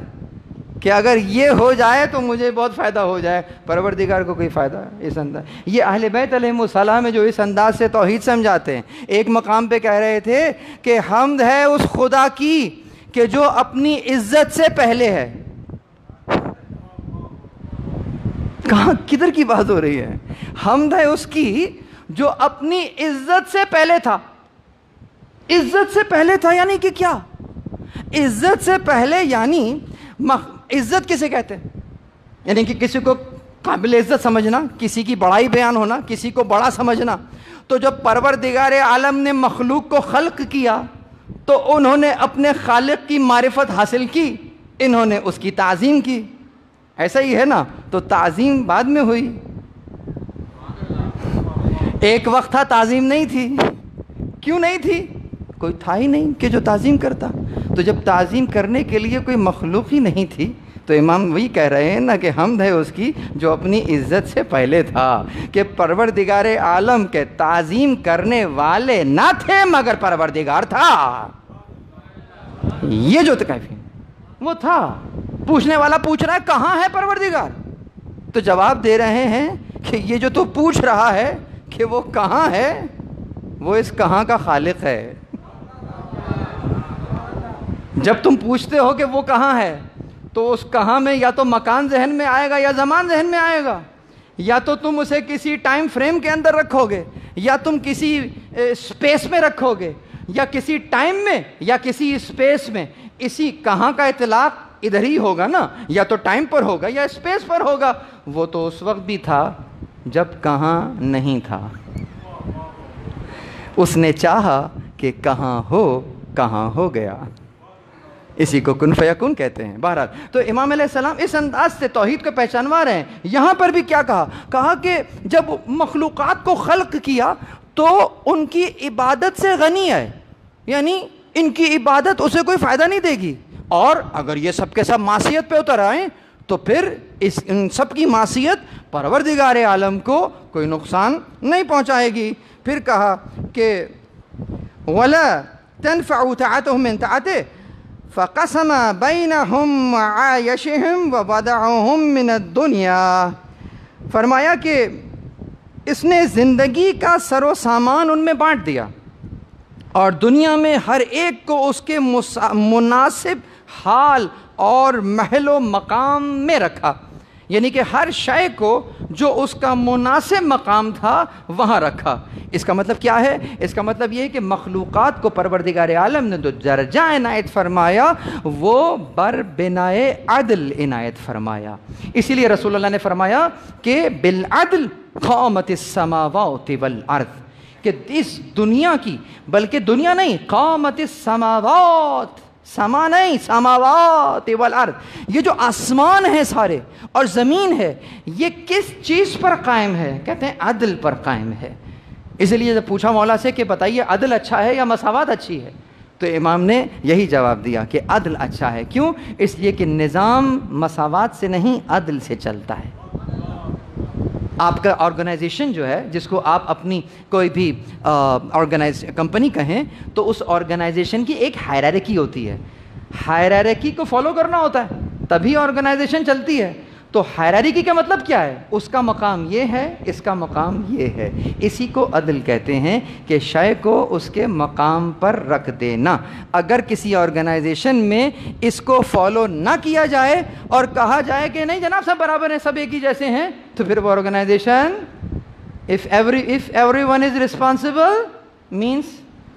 کہ اگر یہ ہو جائے تو مجھے بہت فائدہ ہو جائے؟ پروردگار کو کوئی فائدہ اس انداز۔ یہ اہل بیت علیہم السلام ہے جو اس انداز سے توحید سمجھاتے ہیں۔ ایک مقام پہ کہہ رہے تھے کہ حمد ہے اس خدا کی کہ جو اپنی عزت سے پہلے ہے۔ کہاں کدھر کی بات ہو رہی ہے؟ حمد ہے اس کی جو اپنی عزت سے پہلے تھا۔ عزت سے پہلے تھا یعنی کہ کیا؟ عزت سے پہلے یعنی عزت کسے کہتے ہیں؟ یعنی کہ کسی کو قابل عزت سمجھنا، کسی کی بڑائی بیان ہونا، کسی کو بڑا سمجھنا۔ تو جب پروردگار عالم نے مخلوق کو خلق کیا تو انہوں نے اپنے خالق کی معرفت حاصل کی، انہوں نے اس کی تعظیم کی۔ ایسا ہی ہے نا؟ تو تعظیم بعد میں ہوئی، ایک وقت تھا تعظیم نہیں تھی۔ کیوں نہیں تھی؟ کوئی تھا ہی نہیں کہ جو تعظیم کرتا۔ تو جب تعظیم کرنے کے لیے کوئی مخلوق ہی نہیں تھی تو امام وہی کہہ رہے ہیں نا کہ حمد ہے اس کی جو اپنی عزت سے پہلے تھا، کہ پروردگار عالم کے تعظیم کرنے والے نہ تھے مگر پروردگار تھا۔ یہ جو کیفی وہ تھا۔ پوچھنے والا پوچھ رہا ہے کہاں ہے پروردگار؟ تو جواب دے رہے ہیں کہ یہ جو تو پوچھ رہا ہے کہ وہ کہاں ہے، وہ اس کہاں کا خالق ہے۔ جب تم پوچھتے ہو کہ وہ کہاں ہے تو اس کہاں میں یا تو مکان ذہن میں آئے گا یا زمان ذہن میں آئے گا، یا تو تم اسے کسی ٹائم فریم کے اندر رکھو گے، یا تم کسی اسپیس میں رکھو گے، یا کسی ٹائم میں یا کسی اسپیس میں۔ اسی کہاں کا اطلاق ادھر ہی ہوگا نا، یا تو ٹائم پر ہوگا یا اسپیس پر ہوگا۔ وہ تو اس وقت بھی تھا جب کہاں نہیں تھا۔ اس نے چاہا کہ کہاں ہو گیا۔ اسی کو کن فیکون کہتے ہیں۔ بہرحال تو امام علیہ السلام اس انداز سے توحید کو پہچانوا رہے ہیں۔ یہاں پر بھی کیا کہا کہ جب مخلوقات کو خلق کیا تو ان کی عبادت سے غنی ہے، یعنی ان کی عبادت اسے کوئی فائدہ نہیں دے گی، اور اگر یہ سب کے سب معصیت پہ اتر آئیں تو پھر ان سب کی معصیت پروردگار عالم کو کوئی نقصان نہیں پہنچائے گی۔ پھر کہا کہ وَلَا تَنْفَعُ طَاعَتُهُم مِّن طَاعَتِهِ فَقَسَمَ بَيْنَهُمْ مَعَایِشِهِمْ وَبَدَعَهُمْ مِنَ الدُّنْيَا۔ فرمایا کہ اس نے زندگی کا سر و سامان ان میں بانٹ دیا اور دنیا میں ہر ایک کو اس کے مناسب حال اور محل و مقام میں رکھا، یعنی کہ ہر شے کو جو اس کا مناسب مقام تھا وہاں رکھا۔ اس کا مطلب کیا ہے؟ اس کا مطلب یہ ہے کہ مخلوقات کو پروردگار عالم نے جو درجہ عنایت فرمایا وہ بر بنائے عدل عنایت فرمایا۔ اسی لیے رسول اللہ نے فرمایا کہ بالعدل قامت السماوات والارض، کہ اس دنیا کی، بلکہ دنیا نہیں، قامت السماوات، سما نہیں، سماوات والارض، یہ جو آسمان ہیں سارے اور زمین ہے یہ کس چیز پر قائم ہے؟ کہتے ہیں عدل پر قائم ہے۔ اس لیے جب پوچھا مولا سے کہ بتائیے عدل اچھا ہے یا مساوات اچھی ہے، تو امام نے یہی جواب دیا کہ عدل اچھا ہے۔ کیوں؟ اس لیے کہ نظام مساوات سے نہیں عدل سے چلتا ہے۔ آپ کا آرگنائزیشن جو ہے، جس کو آپ اپنی کوئی بھی کمپنی کہیں، تو اس آرگنائزیشن کی ایک ہائرارکی ہوتی ہے، ہائرارکی کو فالو کرنا ہوتا ہے تبھی آرگنائزیشن چلتی ہے۔ تو ہائرارکی کا مطلب کیا ہے؟ اس کا مقام یہ ہے، اس کا مقام یہ ہے۔ اسی کو عدل کہتے ہیں کہ شے کو اس کے مقام پر رکھ دینا۔ اگر کسی آرگنائزیشن میں اس کو فالو نہ کیا جائے اور کہا جائے کہ نہیں جناب سب برابر ہیں، سب ایک ہی جیسے ہیں، تو پھر وہ organization if everyone is responsible means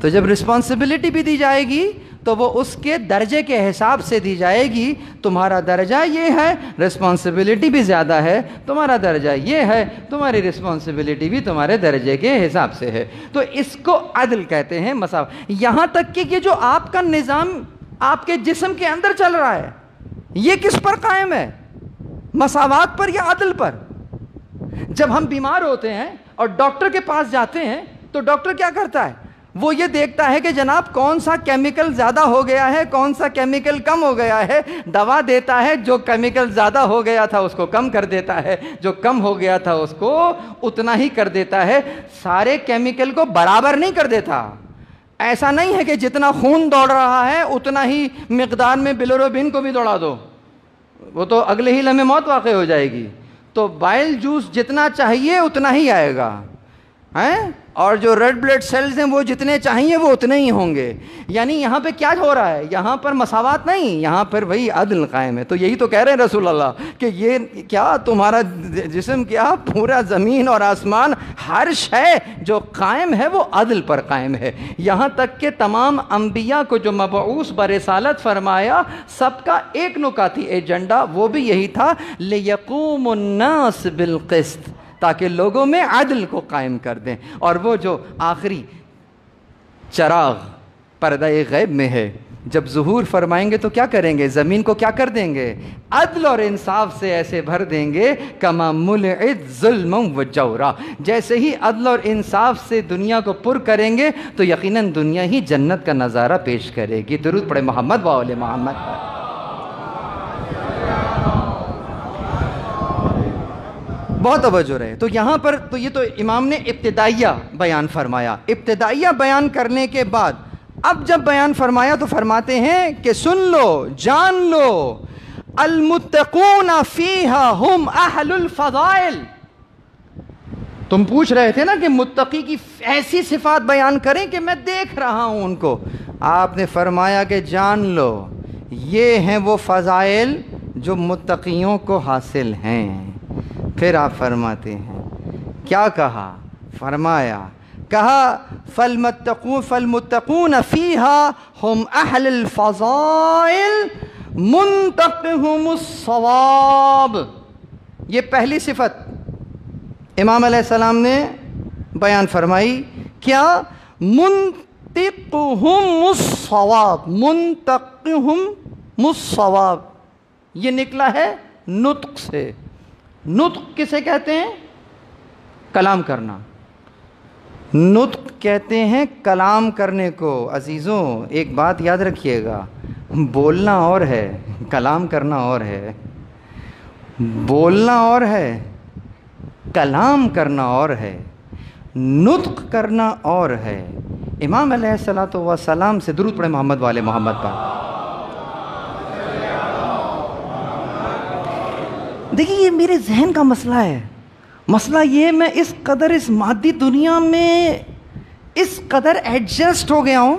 تو جب رسپانسبلٹی بھی دی جائے گی تو وہ اس کے درجے کے حساب سے دی جائے گی. تمہارا درجہ یہ ہے, رسپانسبلٹی بھی زیادہ ہے, تمہارا درجہ یہ ہے, تمہاری رسپانسبلٹی بھی تمہارے درجے کے حساب سے ہے. تو اس کو عدل کہتے ہیں, مساوات. یہاں تک کہ یہ جو آپ کا نظام آپ کے جسم کے اندر چل رہا ہے, یہ کس پر قائم ہے؟ مساوات پر یا عدل پر؟ جب ہم بیمار ہوتے ہیں اور ڈاکٹر کے پاس جاتے ہیں تو ڈاکٹر کیا کرتا ہے؟ وہ یہ دیکھتا ہے کہ جناب کون سا کیمیکل زیادہ ہو گیا ہے, کون سا کیمیکل کم ہو گیا ہے, دوا دیتا ہے, جو کیمیکل زیادہ ہو گیا تھا اس کو کم کر دیتا ہے, جو کم ہو گیا تھا اس کو اتنا ہی کر دیتا ہے. سارے کیمیکل کو برابر نہیں کر دیتا. ایسا نہیں ہے کہ جتنا خون دوڑ رہا ہے اتنا ہی مقدار میں بلیروبین کو بھی دوڑا دو, وہ تو اگلے ہی لمحے موت واقع ہو جائے گی. تو بائل جوس جتنا چاہیے اتنا ہی آئے گا, اور جو ریڈ بلڈ سیلز ہیں وہ جتنے چاہیے وہ اتنے ہی ہوں گے. یعنی یہاں پہ کیا ہو رہا ہے؟ یہاں پر مساوات نہیں, یہاں پر وہی عدل قائم ہے. تو یہی تو کہہ رہے ہیں رسول اللہ کہ یہ کیا تمہارا جسم, کیا پورا زمین اور آسمان, ہر شے جو قائم ہے وہ عدل پر قائم ہے. یہاں تک کہ تمام انبیاء کو جو مبعوث برسالت فرمایا, سب کا ایک نکاتی ایجنڈا وہ بھی یہی تھا, لِيَقُومُ النَّاسِ بِالْقِسْطِ, تاکہ لوگوں میں عدل کو قائم کر دیں. اور وہ جو آخری چراغ پردہ غیب میں ہے, جب ظہور فرمائیں گے تو کیا کریں گے؟ زمین کو کیا کر دیں گے؟ عدل اور انصاف سے ایسے بھر دیں گے, کما ملئت ظلما و جورا. جیسے ہی عدل اور انصاف سے دنیا کو پر کریں گے تو یقیناً دنیا ہی جنت کا نظارہ پیش کرے گی. درود پڑھے محمد و آل محمد. بہت توجہ رہے. تو یہاں پر تو یہ تو امام نے ابتدائیہ بیان فرمایا. ابتدائیہ بیان کرنے کے بعد اب جب بیان فرمایا تو فرماتے ہیں کہ سن لو, جان لو, المتقون فیہا ہم اہل الفضائل. تم پوچھ رہے تھے نا کہ متقی کی ایسی صفات بیان کریں کہ میں دیکھ رہا ہوں ان کو. آپ نے فرمایا کہ جان لو یہ ہیں وہ فضائل جو متقیوں کو حاصل ہیں. پھر آپ فرماتے ہیں کیا کہا؟ فرمایا کہا فالمتقون فیہا ہم اہل الفضائل منتقہم الصواب. یہ پہلی صفت امام علیہ السلام نے بیان فرمائی. کیا؟ منتقہم الصواب. منتقہم الصواب یہ نکلا ہے نطق سے. نطق کسے کہتے ہیں؟ کلام کرنا. نطق کہتے ہیں کلام کرنے کو. عزیزوں ایک بات یاد رکھیے گا, بولنا اور ہے, کلام کرنا اور ہے. بولنا اور ہے, کلام کرنا اور ہے, نطق کرنا اور ہے. امام علیہ الصلوۃ والسلام سے درود پڑھے محمد والے محمد پر. دیکھیے یہ میرے ذہن کا مسئلہ ہے. مسئلہ یہ, میں اس قدر اس مادی دنیا میں اس قدر ایڈجسٹ ہو گیا ہوں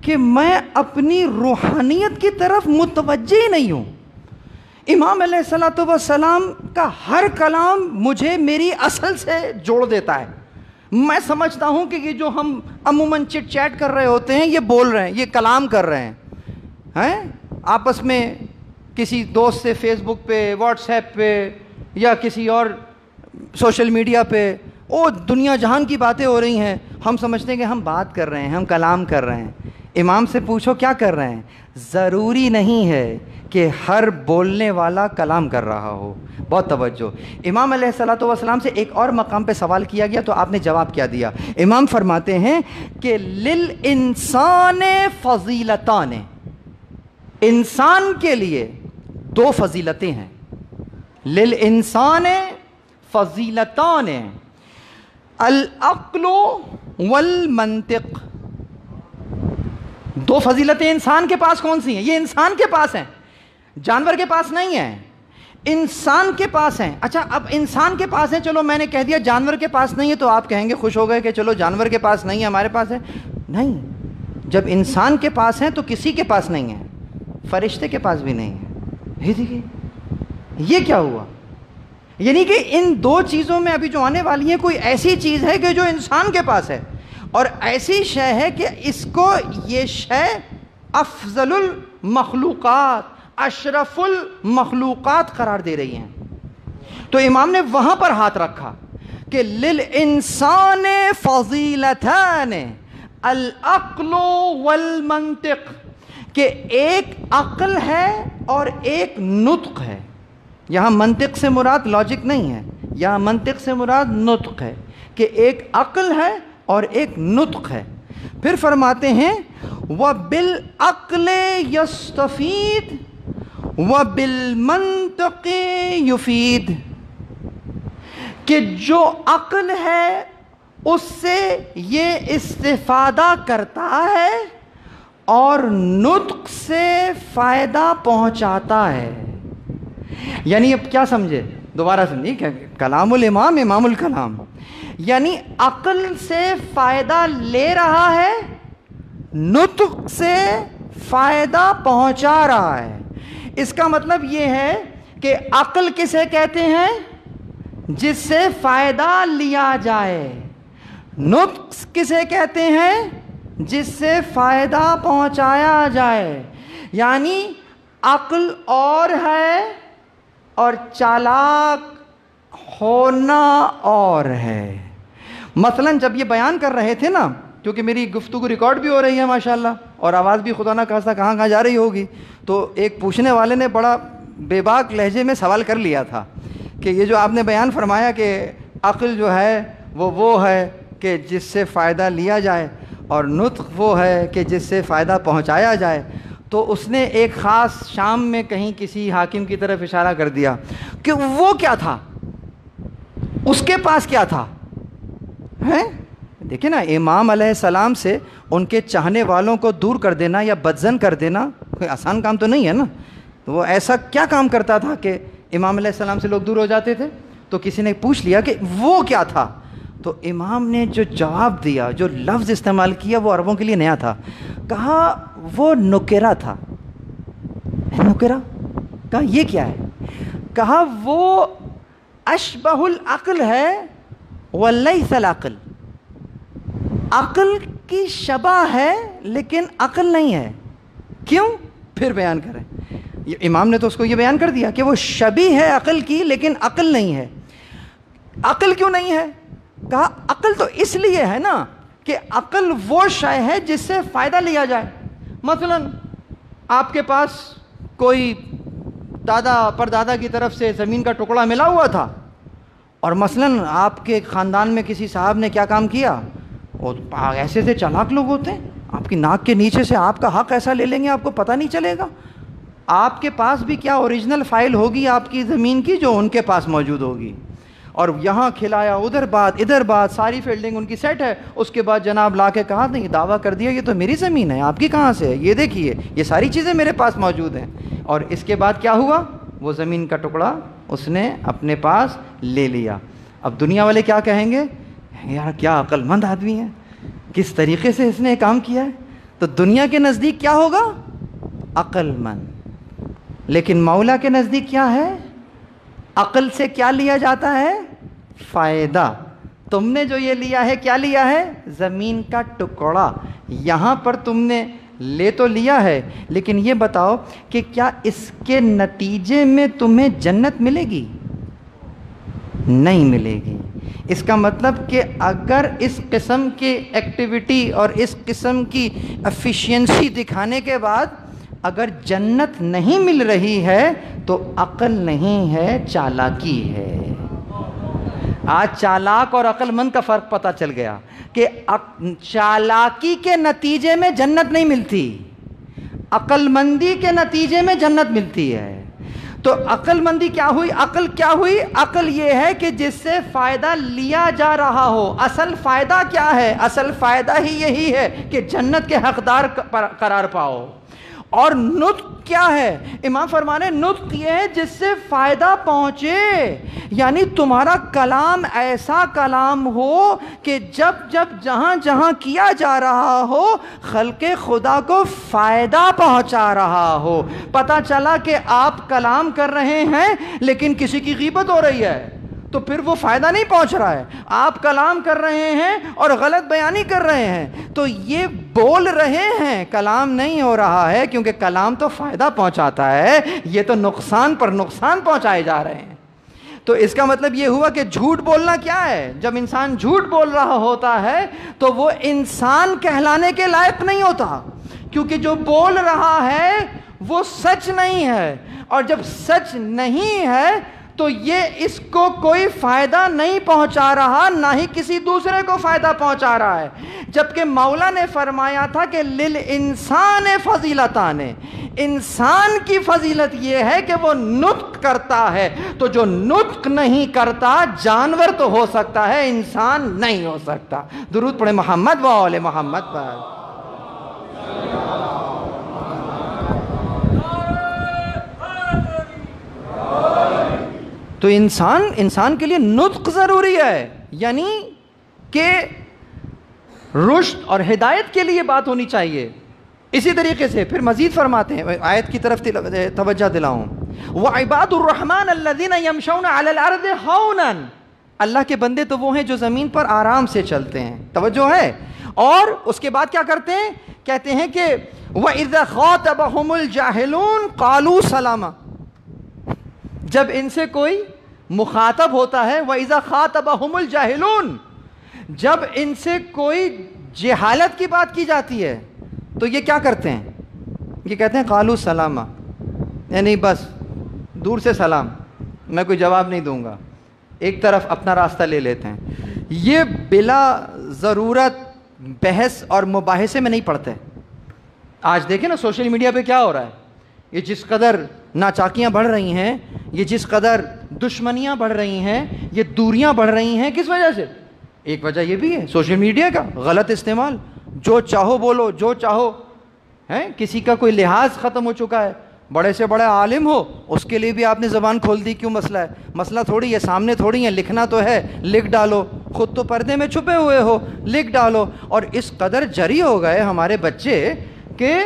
کہ میں اپنی روحانیت کی طرف متوجہ ہی نہیں ہوں. امام علیہ الصلوۃ والسلام کا ہر کلام مجھے میری اصل سے جوڑ دیتا ہے. میں سمجھتا ہوں کہ یہ جو ہم عموماً چٹ چیٹ کر رہے ہوتے ہیں, یہ بول رہے ہیں, یہ کلام کر رہے ہیں آپس میں, کسی دوست سے فیس بک پہ, واٹس ایپ پہ, یا کسی اور سوشل میڈیا پہ, او دنیا جہان کی باتیں ہو رہی ہیں. ہم سمجھتے ہیں کہ ہم بات کر رہے ہیں, ہم کلام کر رہے ہیں. امام سے پوچھو کیا کر رہے ہیں. ضروری نہیں ہے کہ ہر بولنے والا کلام کر رہا ہو. بہت توجہ. امام علیہ الصلوۃ والسلام سے ایک اور مقام پہ سوال کیا گیا تو آپ نے جواب کیا دیا. امام فرماتے ہیں کہ للانسان فضیلتان, انسان کے لیے دو فضیلتیں ہیں. للانسان فضیلتان, العقل والمنطق. دو فضیلتیں انسان کے پاس کون سی ہیں؟ یہ انسان کے پاس ہیں, جانور کے پاس نہیں ہیں, انسان کے پاس ہیں. اچھا اب انسان کے پاس ہیں, چلو میں نے کہہ دیا جانور کے پاس نہیں ہے, تو آپ کہیں گے خوش ہو گئے کہ چلو جانور کے پاس نہیں ہے, ہمارے پاس ہے. نہیں, جب انسان کے پاس ہیں تو کسی کے پاس نہیں ہے, فرشتے کے پاس بھی نہیں ہے. دیکھیے یہ کیا ہوا. یعنی کہ ان دو چیزوں میں ابھی جو آنے والی ہے کوئی ایسی چیز ہے کہ جو انسان کے پاس ہے, اور ایسی شے ہے کہ اس کو یہ شے افضل المخلوقات، اشرف المخلوقات قرار دے رہی ہیں. تو امام نے وہاں پر ہاتھ رکھا کہ للانسان فضیلتان العقل والمنطق، کہ ایک عقل ہے اور ایک نطق ہے. یہاں منطق سے مراد لاجک نہیں ہے، یہاں منطق سے مراد نطق ہے، کہ ایک عقل ہے اور ایک نطق ہے. پھر فرماتے ہیں وَبِالْعَقْلِ يَسْتَفِيدُ وَبِالْمَنْطِقِ يُفِيدُ، کہ جو عقل ہے اس سے یہ استفادہ کرتا ہے اور نطق سے فائدہ پہنچاتا ہے. یعنی اب کیا سمجھے، دوبارہ سمجھیے، کہ کلام الامام امام الکلام، یعنی عقل سے فائدہ لے رہا ہے، نطق سے فائدہ پہنچا رہا ہے. اس کا مطلب یہ ہے کہ عقل کسے کہتے ہیں؟ جس سے فائدہ لیا جائے. نطق کسے کہتے ہیں؟ جس سے فائدہ پہنچایا جائے. یعنی عقل اور ہے اور چالاک ہونا اور ہے. مثلا جب یہ بیان کر رہے تھے نا، کیونکہ میری گفتگو ریکارڈ بھی ہو رہی ہے ماشاءاللہ، اور آواز بھی خدا نہ خواستہ کہاں کہاں جا رہی ہوگی، تو ایک پوچھنے والے نے بڑا بے باک لہجے میں سوال کر لیا تھا کہ یہ جو آپ نے بیان فرمایا کہ عقل جو ہے وہ ہے کہ جس سے فائدہ لیا جائے، اور نطق وہ ہے کہ جس سے فائدہ پہنچایا جائے، تو اس نے ایک خاص شام میں کہیں کسی حاکم کی طرف اشارہ کر دیا کہ وہ کیا تھا، اس کے پاس کیا تھا. دیکھیں نا، امام علیہ السلام سے ان کے چاہنے والوں کو دور کر دینا یا بدزن کر دینا کوئی آسان کام تو نہیں ہے نا. تو وہ ایسا کیا کام کرتا تھا کہ امام علیہ السلام سے لوگ دور ہو جاتے تھے؟ تو کسی نے پوچھ لیا کہ وہ کیا تھا، تو امام نے جو جواب دیا، جو لفظ استعمال کیا، وہ عربوں کے لیے نیا تھا. کہا وہ نکرہ تھا. نکرہ؟ کہا یہ کیا ہے؟ کہا وہ اشبہ العقل ہے ولیس العقل، عقل کی شبہ ہے لیکن عقل نہیں ہے. کیوں؟ پھر بیان کریں. امام نے تو اس کو یہ بیان کر دیا کہ وہ شبیہ ہے عقل کی لیکن عقل نہیں ہے. عقل کیوں نہیں ہے؟ کہا عقل تو اس لیے ہے نا کہ عقل وہ شے ہے جس سے فائدہ لیا جائے. مثلا آپ کے پاس کوئی دادا پردادا کی طرف سے زمین کا ٹکڑا ملا ہوا تھا، اور مثلا آپ کے خاندان میں کسی صاحب نے کیا کام کیا، اور ایسے سے چالاک لوگ ہوتے ہیں، آپ کی ناک کے نیچے سے آپ کا حق ایسا لے لیں گے آپ کو پتہ نہیں چلے گا. آپ کے پاس بھی کیا اوریجنل فائل ہوگی آپ کی زمین کی جو ان کے پاس موجود ہوگی، اور یہاں کھلایا، ادھر بات ادھر بات، ساری فیلڈنگ ان کی سیٹ ہے. اس کے بعد جناب لا کے کہا نہیں، دعویٰ کر دیا یہ تو میری زمین ہے، آپ کی کہاں سے ہے، یہ دیکھیے یہ ساری چیزیں میرے پاس موجود ہیں. اور اس کے بعد کیا ہوا، وہ زمین کا ٹکڑا اس نے اپنے پاس لے لیا. اب دنیا والے کیا کہیں گے، یار کیا عقل مند آدمی ہے، کس طریقے سے اس نے کام کیا ہے. تو دنیا کے نزدیک کیا ہوگا، عقل مند. لیکن مولا کے نزدیک کیا ہے، عقل سے کیا لیا جاتا ہے، فائدہ. تم نے جو یہ لیا ہے کیا لیا ہے، زمین کا ٹکڑا. یہاں پر تم نے لے تو لیا ہے، لیکن یہ بتاؤ کہ کیا اس کے نتیجے میں تمہیں جنت ملے گی؟ نہیں ملے گی. اس کا مطلب کہ اگر اس قسم کی ایکٹیویٹی اور اس قسم کی ایفیشینسی دکھانے کے بعد اگر جنت نہیں مل رہی ہے تو عقل نہیں ہے، چالاکی ہے. آج چالاک اور عقل مند کا فرق پتہ چل گیا کہ چالاکی کے نتیجے میں جنت نہیں ملتی، عقل مندی کے نتیجے میں جنت ملتی ہے. تو عقل مندی کیا ہوئی، عقل کیا ہوئی، عقل یہ ہے کہ جس سے فائدہ لیا جا رہا ہو. اصل فائدہ کیا ہے، اصل فائدہ ہی یہی ہے کہ جنت کے حقدار قرار پاؤ. اور نطق کیا ہے، امام فرمانے نطق یہ ہے جس سے فائدہ پہنچے. یعنی تمہارا کلام ایسا کلام ہو کہ جب جب جہاں جہاں کیا جا رہا ہو خلق خدا کو فائدہ پہنچا رہا ہو. پتہ چلا کہ آپ کلام کر رہے ہیں لیکن کسی کی غیبت ہو رہی ہے تو پھر وہ فائدہ نہیں پہنچ رہا ہے. آپ کلام کر رہے ہیں اور غلط بیانی کر رہے ہیں تو یہ بول رہے ہیں, کلام نہیں ہو رہا ہے, کیونکہ کلام تو فائدہ پہنچاتا ہے, یہ تو نقصان پر نقصان پہنچائے جا رہے ہیں. تو اس کا مطلب یہ ہوا کہ جھوٹ بولنا کیا ہے؟ جب انسان جھوٹ بول رہا ہوتا ہے تو وہ انسان کہلانے کے لائق نہیں ہوتا, کیونکہ جو بول رہا ہے وہ سچ نہیں ہے, اور جب سچ نہیں ہے تو یہ اس کو کوئی فائدہ نہیں پہنچا رہا, نہ ہی کسی دوسرے کو فائدہ پہنچا رہا ہے. جبکہ مولا نے فرمایا تھا کہ للانسان فضیلتان, انسان کی فضیلت یہ ہے کہ وہ نطق کرتا ہے, تو جو نطق نہیں کرتا جانور تو ہو سکتا ہے, انسان نہیں ہو سکتا. درود پڑھے محمد و آل محمد پر. تو انسان کے لیے نطق ضروری ہے, یعنی کہ رشد اور ہدایت کے لیے بات ہونی چاہیے. اسی طریقے سے پھر مزید فرماتے ہیں, آیت کی طرف توجہ دلاؤں, وَعِبَادُ الرَّحْمَنِ الَّذِينَ يَمْشَوْنَ عَلَى الْأَرْضِ هَوْنًا, اللہ کے بندے تو وہ ہیں جو زمین پر آرام سے چلتے ہیں. توجہ ہے. اور اس کے بعد کیا کرتے ہیں؟ کہتے ہیں کہ وَإِذَا خَاطَبَهُمُ الْجَاهِلُونَ قَالُوا سَلَامًا, جب ان سے کوئی مخاطب ہوتا ہے, وَإِذَا خَاطَبَهُمُ الْجَاهِلُونَ, جب ان سے کوئی جہالت کی بات کی جاتی ہے تو یہ کیا کرتے ہیں؟ یہ کہتے ہیں قالوا سلاما, یعنی بس دور سے سلام, میں کوئی جواب نہیں دوں گا, ایک طرف اپنا راستہ لے لیتے ہیں. یہ بلا ضرورت بحث اور مباحثے میں نہیں پڑتے. آج دیکھیں نا سوشل میڈیا پہ کیا ہو رہا ہے, یہ جس قدر ناچاکیاں بڑھ رہی ہیں, یہ جس قدر دشمنیاں بڑھ رہی ہیں, یہ دوریاں بڑھ رہی ہیں, کس وجہ سے؟ ایک وجہ یہ بھی ہے سوشل میڈیا کا غلط استعمال, جو چاہو بولو, جو چاہو ہے, کسی کا کوئی لحاظ ختم ہو چکا ہے. بڑے سے بڑا عالم ہو اس کے لیے بھی آپ نے زبان کھول دی, کیوں مسئلہ ہے؟ مسئلہ تھوڑی ہے, سامنے تھوڑی ہے, لکھنا تو ہے, لکھ ڈالو, خود تو پردے میں چھپے ہوئے ہو, لکھ ڈالو. اور اس قدر جری ہو گئے ہمارے بچے کہ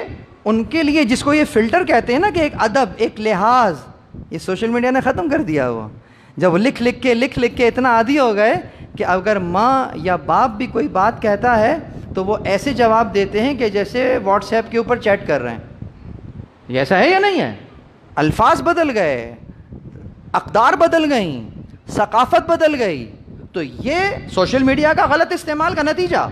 ان کے لیے جس کو یہ فلٹر کہتے ہیں نا کہ ایک ادب, ایک لحاظ, یہ سوشل میڈیا نے ختم کر دیا. ہوا جب لکھ لکھ کے اتنا عادی ہو گئے کہ اگر ماں یا باپ بھی کوئی بات کہتا ہے تو وہ ایسے جواب دیتے ہیں کہ جیسے واٹس ایپ کے اوپر چیٹ کر رہے ہیں. یہ ایسا ہے یا نہیں ہے؟ الفاظ بدل گئے, اقدار بدل گئیں, ثقافت بدل گئی. تو یہ سوشل میڈیا کا غلط استعمال کا نتیجہ.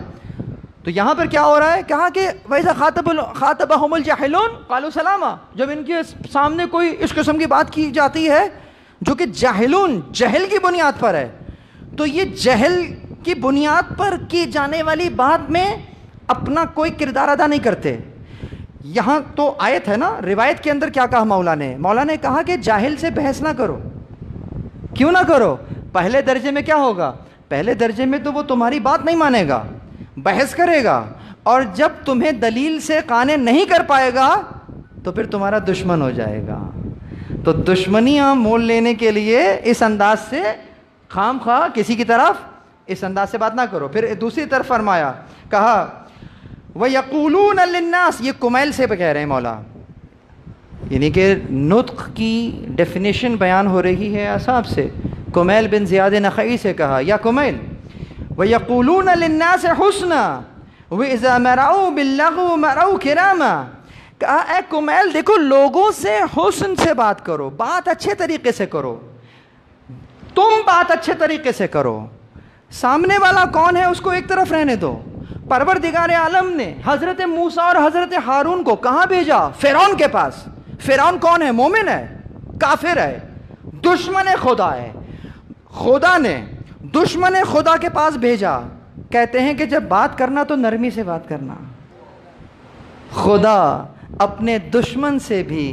تو یہاں پر کیا ہو رہا ہے؟ کہا کہ وَإِذَا خَاطَبَهُمُ الْجَاهِلُونَ قَالُوا سَلَامًا, جب ان کے سامنے کوئی اس قسم کی بات کی جاتی ہے جو کہ جاہلون, جہل کی بنیاد پر ہے, تو یہ جہل کی بنیاد پر کی جانے والی بات میں اپنا کوئی کردار ادا نہیں کرتے. یہاں تو آیت ہے نا, روایت کے اندر کیا کہا مولا نے کہا کہ جاہل سے بحث نہ کرو. کیوں نہ کرو؟ پہلے درجے میں کیا ہوگا؟ پہلے درجے میں تو وہ تمہاری بات نہیں مانے گا, بحث کرے گا, اور جب تمہیں دلیل سے قانع نہیں کر پائے گا تو پھر تمہارا دشمن ہو جائے گا. تو دشمنیاں مول لینے کے لیے اس انداز سے خام خواہ کسی کی طرف اس انداز سے بات نہ کرو. پھر دوسری طرف فرمایا, کہا وَيَقُولُونَ لِلنَّاسِ, یہ کمیل سے کہہ رہے ہیں مولا, یعنی کہ نطق کی ڈیفینیشن بیان ہو رہی ہے اصحاب سے. کمیل بن زیاد نخعی سے کہا, یا کمیل وَيَقُولُونَ لِلنَّاسِ حُسْنًا وَإِذَا مَرَعُوا بِاللَّغْوِ مَرَعُوا كِرَامًا, کہا اے کمیل دیکھو لوگوں سے حسن سے بات کرو, بات اچھے طریقے سے کرو, تم بات اچھے طریقے سے کرو. سامنے والا کون ہے اس کو ایک طرف رہنے دو. پروردگار عالم نے حضرت موسیٰ اور حضرت ہارون کو کہاں بھیجا؟ فرعون کے پاس. فرعون کون ہے؟ مومن ہے؟ کافر ہے؟ دشمن خدا ہے. خدا نے دشمن خدا کے پاس بھیجا. کہتے ہیں کہ جب بات کرنا تو نرمی سے بات کرنا. خدا اپنے دشمن سے بھی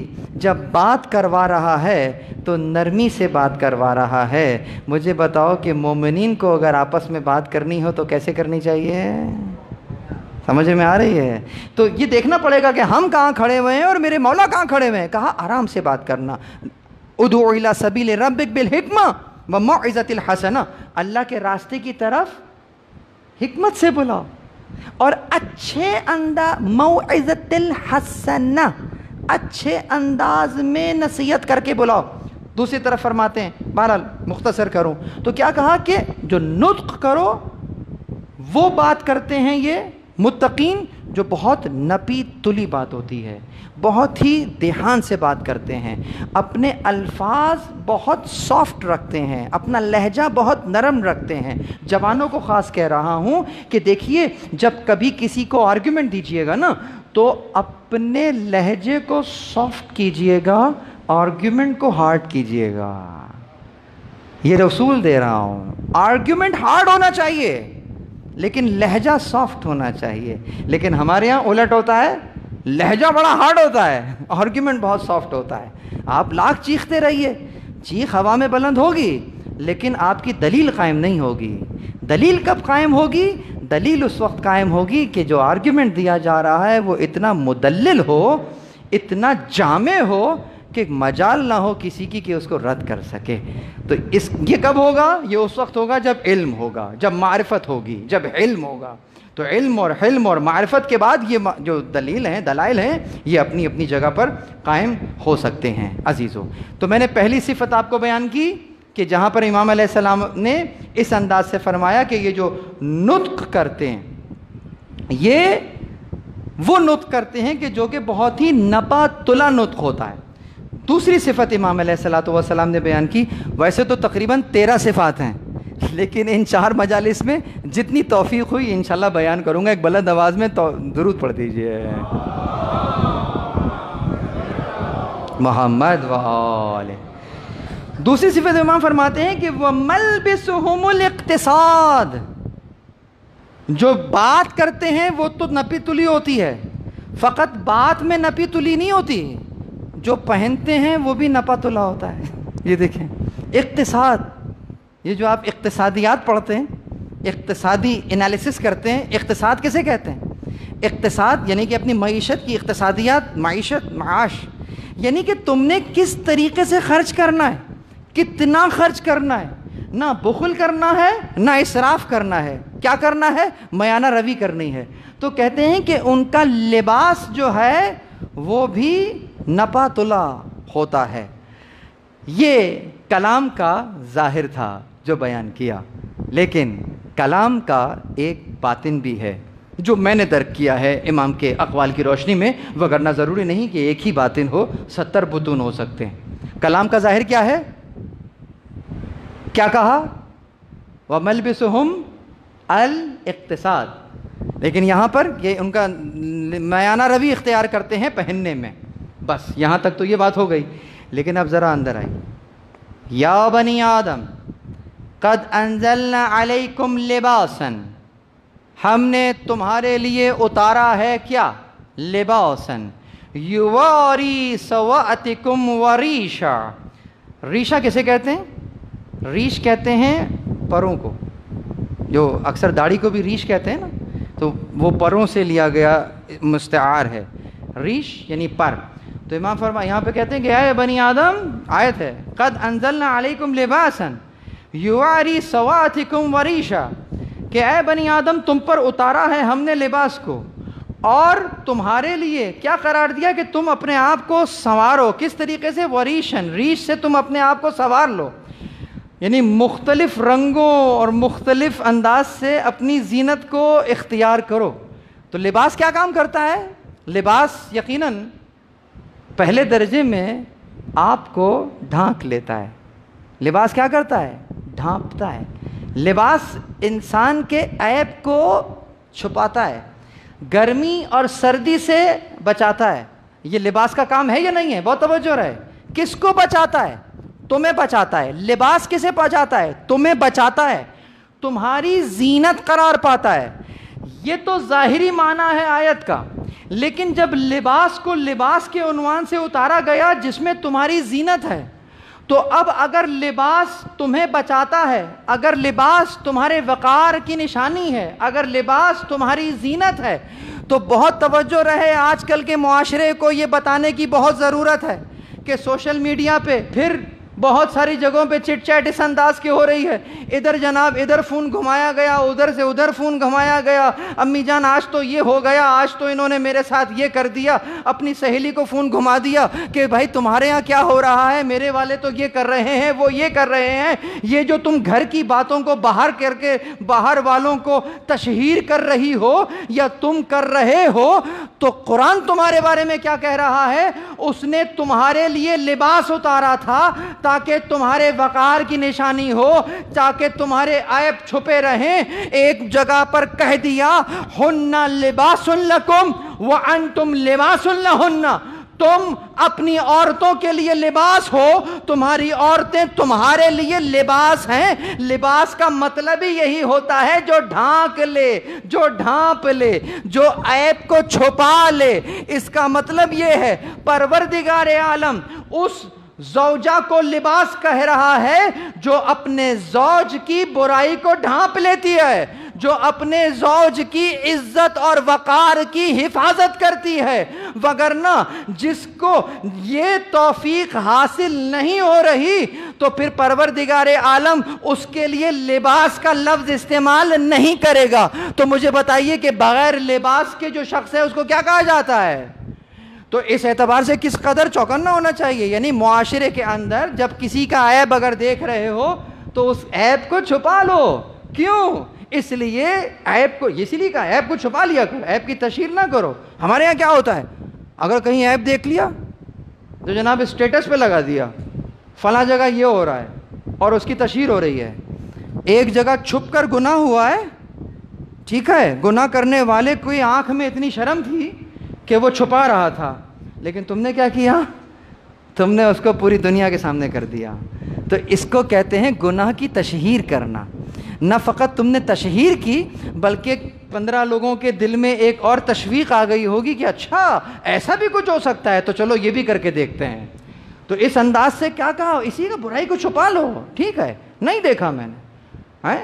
جب بات کروا رہا ہے تو نرمی سے بات کروا رہا ہے. مجھے بتاؤ کہ مومنین کو اگر آپس میں بات کرنی ہو تو کیسے کرنی چاہیے؟ سمجھ میں آ رہی ہے؟ تو یہ دیکھنا پڑے گا کہ ہم کہاں کھڑے ہوئے ہیں اور میرے مولا کہاں کھڑے ہوئے ہیں. کہا آرام سے بات کرنا. ادعو الی سبیل ربک بالحکمہ وموعظۃ الحسنہ, اللہ کے راستے کی طرف حکمت سے بلاؤ اور اچھے انداز, موعظۃ الحسنہ, اچھے انداز میں نصیحت کر کے بلاؤ. دوسری طرف فرماتے ہیں، بہرحال مختصر کروں تو کیا کہا کہ جو نطق کرو وہ بات کرتے ہیں یہ متقین جو بہت نپی تلی بات ہوتی ہے، بہت ہی دھیان سے بات کرتے ہیں، اپنے الفاظ بہت سافٹ رکھتے ہیں، اپنا لہجہ بہت نرم رکھتے ہیں۔ جوانوں کو خاص کہہ رہا ہوں کہ دیکھیے جب کبھی کسی کو آرگیومنٹ دیجیے گا نا تو اپنے لہجے کو سافٹ کیجیے گا، آرگیومنٹ کو ہارڈ کیجیے گا۔ یہ رسول دے رہا ہوں، آرگیومنٹ ہارڈ ہونا چاہیے لیکن لہجہ سافٹ ہونا چاہیے۔ لیکن ہمارے ہاں الٹ ہوتا ہے، لہجہ بڑا ہارڈ ہوتا ہے، آرگیومنٹ بہت سافٹ ہوتا ہے۔ آپ لاکھ چیختے رہیے، چیخ ہوا میں بلند ہوگی لیکن آپ کی دلیل قائم نہیں ہوگی۔ دلیل کب قائم ہوگی؟ دلیل اس وقت قائم ہوگی کہ جو آرگیومنٹ دیا جا رہا ہے وہ اتنا مدلل ہو، اتنا جامع ہو کہ مجال نہ ہو کسی کی کہ اس کو رد کر سکے۔ تو یہ کب ہوگا؟ یہ اس وقت ہوگا جب علم ہوگا، جب معرفت ہوگی، جب علم ہوگا۔ تو علم اور حلم اور معرفت کے بعد یہ جو دلیل ہیں، دلائل ہیں، یہ اپنی اپنی جگہ پر قائم ہو سکتے ہیں۔ عزیزو، تو میں نے پہلی صفت آپ کو بیان کی کہ جہاں پر امام علیہ السلام نے اس انداز سے فرمایا کہ یہ جو نطق کرتے ہیں یہ وہ نطق کرتے ہیں کہ جو کہ بہت ہی نپا تلا نطق ہوتا ہے۔ دوسری صفت امام علیہ السلام نے بیان کی، ویسے تو تقریباً 13 صفات ہیں لیکن ان 4 مجالس میں جتنی توفیق ہوئی انشاءاللہ بیان کروں گا۔ ایک بلند آواز میں درود پڑھ دیجئے محمد و آلہ۔ دوسری صفت امام فرماتے ہیں کہ وَمَلْبِسُهُمُ الْاقْتِصَادِ، جو بات کرتے ہیں وہ تو نپی تلی ہوتی ہے، فقط بات میں نپی تلی نہیں ہوتی، جو پہنتے ہیں وہ بھی نپا تلا ہوتا ہے۔ یہ دیکھیں اقتصاد، یہ جو آپ اقتصادیات پڑھتے ہیں، اقتصادی انالیسس کرتے ہیں، اقتصاد کسے کہتے ہیں؟ اقتصاد یعنی کہ اپنی معیشت کی اقتصادیات، معیشت، معاش، یعنی کہ تم نے کس طریقے سے خرچ کرنا ہے، کتنا خرچ کرنا ہے، نہ بخل کرنا ہے نہ اسراف کرنا ہے، کیا کرنا ہے؟ میانہ روی کرنی ہے۔ تو کہتے ہیں کہ ان کا لباس جو ہے وہ بھی نپا تلا ہوتا ہے۔ یہ کلام کا ظاہر تھا جو بیان کیا، لیکن کلام کا ایک باطن بھی ہے جو میں نے درک کیا ہے امام کے اقوال کی روشنی میں، وگرنہ ضروری نہیں کہ ایک ہی باطن ہو، 70 بطون ہو سکتے ہیں۔ کلام کا ظاہر کیا ہے؟ کیا کہا؟ وَمَلْبِسُهُمْ الاقتصاد، لیکن یہاں پر یہ ان کا میانہ روی اختیار کرتے ہیں پہننے میں، بس یہاں تک تو یہ بات ہو گئی۔ لیکن اب ذرا اندر آئی، یا بنی آدم قد انزلنا علیکم لباسا، ہم نے تمہارے لیے اتارا ہے کیا؟ لباسا یواری سواتکم وریشا۔ ریشا کسے کہتے ہیں؟ ریش کہتے ہیں پروں کو، جو اکثر داڑھی کو بھی ریش کہتے ہیں نا، تو وہ پروں سے لیا گیا مستعار ہے، ریش یعنی پر۔ تو امام فرما یہاں پہ کہتے ہیں کہ اے بنی آدم، آیت ہے قد انزلنا علیکم لباسا یواری سواتکم وریشا، کہ اے بنی آدم تم پر اتارا ہے ہم نے لباس کو، اور تمہارے لیے کیا قرار دیا کہ تم اپنے آپ کو سنوارو۔ کس طریقے سے؟ وریشن، ریش سے تم اپنے آپ کو سنوار لو، یعنی مختلف رنگوں اور مختلف انداز سے اپنی زینت کو اختیار کرو۔ تو لباس کیا کام کرتا ہے؟ لباس یقیناً پہلے درجے میں آپ کو ڈھانک لیتا ہے۔ لباس کیا کرتا ہے؟ ڈھانپتا ہے۔ لباس انسان کے عیب کو چھپاتا ہے، گرمی اور سردی سے بچاتا ہے۔ یہ لباس کا کام ہے یا نہیں ہے؟ بہت توجہ رہے۔ کس کو بچاتا ہے؟ تمہیں بچاتا ہے۔ لباس کسے بچاتا ہے؟ تمہیں بچاتا ہے، تمہاری زینت قرار پاتا ہے۔ یہ تو ظاہری معنی ہے آیت کا، لیکن جب لباس کو لباس کے عنوان سے اتارا گیا جس میں تمہاری زینت ہے، تو اب اگر لباس تمہیں بچاتا ہے، اگر لباس تمہارے وقار کی نشانی ہے، اگر لباس تمہاری زینت ہے، تو بہت توجہ رہے، آج کل کے معاشرے کو یہ بتانے کی بہت ضرورت ہے کہ سوشل میڈیا پہ پھر بہت ساری جگہوں پہ چٹ چیٹ اس انداز کی ہو رہی ہے، ادھر جناب ادھر فون گھمایا گیا، ادھر سے ادھر فون گھمایا گیا، امی جان آج تو یہ ہو گیا، آج تو انہوں نے میرے ساتھ یہ کر دیا، اپنی سہیلی کو فون گھما دیا کہ بھائی تمہارے یہاں کیا ہو رہا ہے، میرے والے تو یہ کر رہے ہیں، وہ یہ کر رہے ہیں۔ یہ جو تم گھر کی باتوں کو باہر کر کے باہر والوں کو تشہیر کر رہی ہو یا تم کر رہے ہو، تو قرآن تمہارے بارے میں کیا کہہ رہا ہے؟ اس نے تمہارے لیے لباس اتارا تھا تاکہ تمہارے وقار کی نشانی ہو، تاکہ تمہارے عیب چھپے رہیں۔ ایک جگہ پر کہہ دیا ہن لباس لکم وانتم لباس لہن، تم اپنی عورتوں کے لیے لباس ہو، تمہاری عورتیں تمہارے لیے لباس ہیں۔ لباس کا مطلب ہی یہی ہوتا ہے جو ڈھانک لے، جو ڈھانپ لے، جو عیب کو چھپا لے۔ اس کا مطلب یہ ہے پروردگار عالم اس زوجہ کو لباس کہہ رہا ہے جو اپنے زوج کی برائی کو ڈھانپ لیتی ہے، جو اپنے زوج کی عزت اور وقار کی حفاظت کرتی ہے۔ وگرنہ جس کو یہ توفیق حاصل نہیں ہو رہی تو پھر پروردگار عالم اس کے لیے لباس کا لفظ استعمال نہیں کرے گا۔ تو مجھے بتائیے کہ بغیر لباس کے جو شخص ہے اس کو کیا کہا جاتا ہے؟ تو اس اعتبار سے کس قدر چوکنا ہونا چاہیے، یعنی معاشرے کے اندر جب کسی کا عیب اگر دیکھ رہے ہو تو اس عیب کو چھپا لو۔ کیوں؟ اس لیے عیب کو، اسی لیے کہا عیب کو چھپا لیا کرو، عیب کی تشہیر نہ کرو۔ ہمارے یہاں کیا ہوتا ہے، اگر کہیں عیب دیکھ لیا تو جناب اسٹیٹس پہ لگا دیا فلاں جگہ یہ ہو رہا ہے اور اس کی تشہیر ہو رہی ہے۔ ایک جگہ چھپ کر گناہ ہوا ہے، ٹھیک ہے، گناہ کرنے والے کوئی آنکھ میں اتنی شرم تھی کہ وہ چھپا رہا تھا، لیکن تم نے کیا کیا؟ تم نے اس کو پوری دنیا کے سامنے کر دیا۔ تو اس کو کہتے ہیں گناہ کی تشہیر کرنا۔ نہ فقط تم نے تشہیر کی بلکہ 15 لوگوں کے دل میں ایک اور تشویق آ گئی ہوگی کہ اچھا ایسا بھی کچھ ہو سکتا ہے، تو چلو یہ بھی کر کے دیکھتے ہیں۔ تو اس انداز سے کیا کہا، اسی کا برائی کو چھپا لو، ٹھیک ہے، نہیں دیکھا میں نے،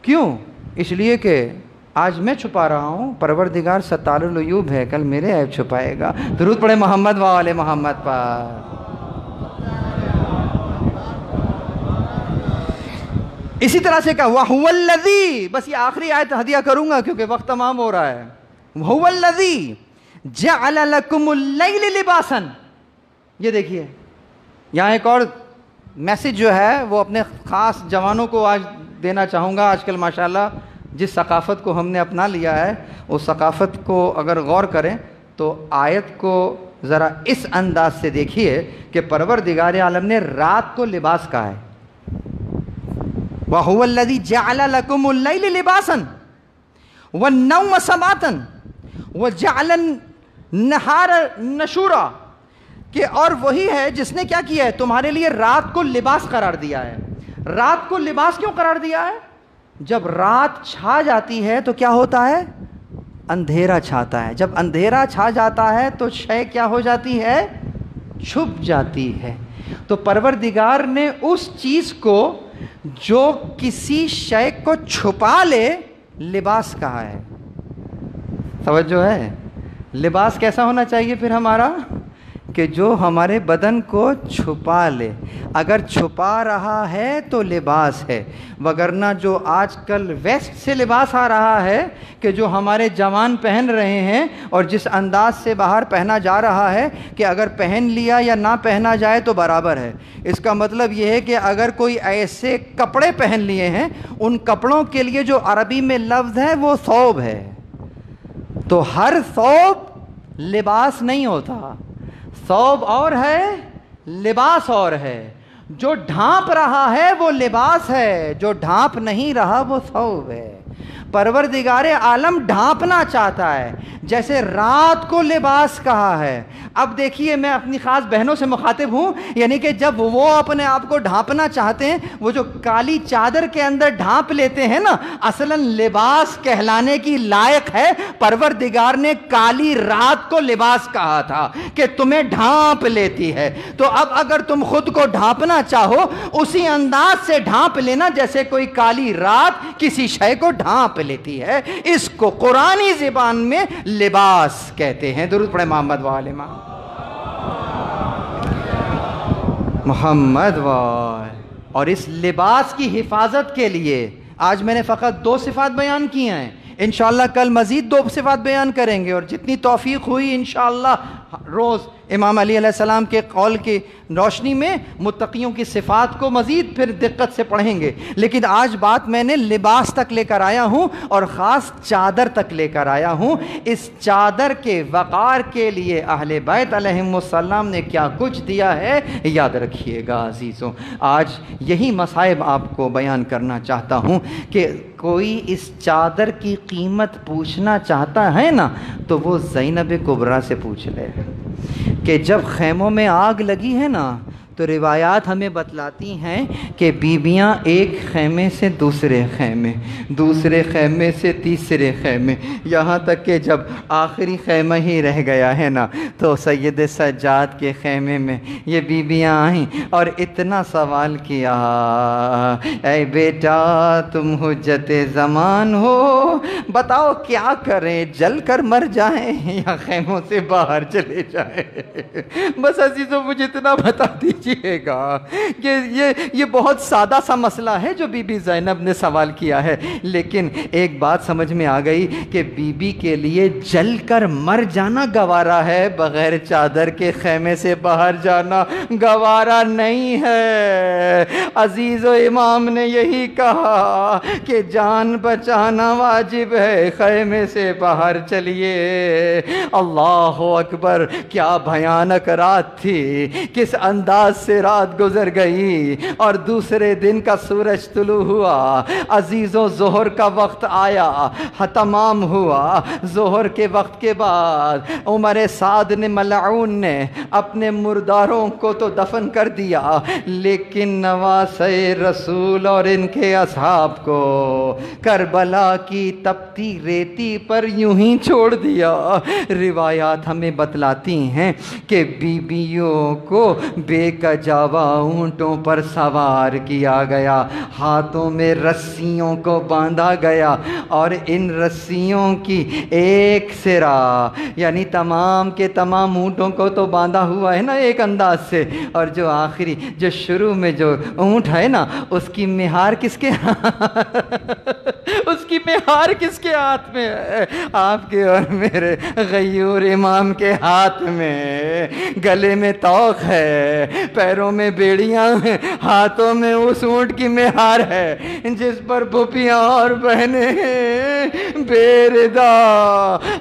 کیوں؟ اس لیے کہ آج میں چھپا رہا ہوں، پروردگار ستار العیوب ہے، کل میرے عیب چھپائے گا۔ درود پڑھے محمد و آل محمد پر۔ اسی طرح سے کہا وَهُوَ الَّذِي، بس یہ آخری آیت ہدیہ کروں گا کیونکہ وقت تمام ہو رہا ہے۔ وَهُوَ الَّذِي جَعَلَ لَكُمُ اللَّيْلِ لِبَاسًا، یہ دیکھیے یہاں ایک اور میسج جو ہے وہ اپنے خاص جوانوں کو آج دینا چاہوں گا۔ آج کل ماشاءاللہ جس ثقافت کو ہم نے اپنا لیا ہے اس ثقافت کو اگر غور کریں تو آیت کو ذرا اس انداز سے دیکھیے کہ پروردگار عالم نے رات کو لباس کہا ہے۔ وَهُوَ الَّذِي جَعَلَ لَكُمُ اللَّيْلِ لِبَاسًا وَالنَّوْمَ سَبَاتًا وَجَعَلَ النَّهَارَ نَشُورًا، کہ اور وہی ہے جس نے کیا کیا ہے، تمہارے لیے رات کو لباس قرار دیا ہے۔ رات کو لباس کیوں قرار دیا ہے؟ جب رات چھا جاتی ہے تو کیا ہوتا ہے؟ اندھیرا چھاتا ہے۔ جب اندھیرا چھا جاتا ہے تو شے کیا ہو جاتی ہے؟ چھپ جاتی ہے۔ تو پروردگار نے اس چیز کو جو کسی شے کو چھپا لے لباس کہا ہے۔ توجہ ہے؟ لباس کیسا ہونا چاہیے پھر ہمارا؟ کہ جو ہمارے بدن کو چھپا لے۔ اگر چھپا رہا ہے تو لباس ہے، وگرنہ جو آج کل ویسٹ سے لباس آ رہا ہے کہ جو ہمارے جوان پہن رہے ہیں اور جس انداز سے باہر پہنا جا رہا ہے کہ اگر پہن لیا یا نہ پہنا جائے تو برابر ہے۔ اس کا مطلب یہ ہے کہ اگر کوئی ایسے کپڑے پہن لیے ہیں، ان کپڑوں کے لیے جو عربی میں لفظ ہے وہ ثوب ہے، تو ہر ثوب لباس نہیں ہوتا۔ ثوب اور ہے، لباس اور ہے۔ جو ڈھانپ رہا ہے وہ لباس ہے، جو ڈھانپ نہیں رہا وہ ثوب ہے۔ پروردگار عالم ڈھانپنا چاہتا ہے، جیسے رات کو لباس کہا ہے۔ اب دیکھیے میں اپنی خاص بہنوں سے مخاطب ہوں، یعنی کہ جب وہ اپنے آپ کو ڈھانپنا چاہتے ہیں، وہ جو کالی چادر کے اندر ڈھانپ لیتے ہیں نا، اصلاً لباس کہلانے کی لائق ہے۔ پروردگار نے کالی رات کو لباس کہا تھا کہ تمہیں ڈھانپ لیتی ہے۔ تو اب اگر تم خود کو ڈھانپنا چاہو، اسی انداز سے ڈھانپ لینا جیسے کوئی کالی رات کسی شے کو ڈھانپ لیتی ہے۔ اس کو قرآنی زبان میں لباس کہتے ہیں۔ درود پڑھے محمد و آل محمد۔ محمد وائے. اور اس لباس کی حفاظت کے لیے آج میں نے فقط 2 صفات بیان کی ہیں. انشاءاللہ کل مزید 2 صفات بیان کریں گے، اور جتنی توفیق ہوئی انشاءاللہ روز امام علی علیہ السلام کے قول کی روشنی میں متقیوں کی صفات کو مزید پھر دقت سے پڑھیں گے. لیکن آج بات میں نے لباس تک لے کر آیا ہوں، اور خاص چادر تک لے کر آیا ہوں. اس چادر کے وقار کے لیے اہل بیت علیہم السلام نے کیا کچھ دیا ہے یاد رکھیے گا عزیزوں. آج یہی مصائب آپ کو بیان کرنا چاہتا ہوں کہ کوئی اس چادر کی قیمت پوچھنا چاہتا ہے نا تو وہ زینب کبریٰ سے پوچھ لے کہ جب خیموں میں آگ لگی ہے نا تو روایات ہمیں بتلاتی ہیں کہ بیویاں ایک خیمے سے دوسرے خیمے، دوسرے خیمے سے تیسرے خیمے، یہاں تک کہ جب آخری خیمہ ہی رہ گیا ہے نا تو سید سجاد کے خیمے میں یہ بیویاں آئیں اور اتنا سوال کیا، اے بیٹا تم حجت زمان ہو، بتاؤ کیا کریں، جل کر مر جائیں یا خیموں سے باہر چلے جائیں؟ بس عزیزوں مجھے اتنا بتا دیجیے گا کہ یہ بہت سادہ سا مسئلہ ہے جو بی بی زینب نے سوال کیا ہے، لیکن ایک بات سمجھ میں آ گئی کہ بی بی کے لیے جل کر مر جانا گوارا ہے، بغیر چادر کے خیمے سے باہر جانا گوارا نہیں ہے. عزیز و امام نے یہی کہا کہ جان بچانا واجب ہے، خیمے سے باہر چلیے. اللہ اکبر، کیا بھیانک رات تھی، کس انداز سے رات گزر گئی، اور دوسرے دن کا سورج طلوع ہوا. عزیزوں ظہر کا وقت آیا، تمام ہوا. ظہر کے وقت کے بعد عمر سعد نے ملعون نے اپنے مرداروں کو تو دفن کر دیا، لیکن نواسے رسول اور ان کے اصحاب کو کربلا کی تپتی ریتی پر یوں ہی چھوڑ دیا. روایات ہمیں بتلاتی ہیں کہ بیویوں کو بے کجاوا اونٹوں پر سوار کیا گیا، ہاتھوں میں رسیوں کو باندھا گیا، اور ان رسیوں کی ایک سرا یعنی تمام کے تمام اونٹوں کو تو باندھا ہوا ہے نا ایک انداز سے، اور جو آخری جو شروع میں جو اونٹ ہے نا اس کی مہار کس کے اس کی مہار کس کے ہاتھ میں ہے؟ آپ کے اور میرے غیور امام کے ہاتھ میں. گلے میں توق ہے، پیروں میں بیڑیاں ہیں، ہاتھوں میں اس اونٹ کی مہار ہے جس پر پھوپھیاں اور بہنیں بے ردا.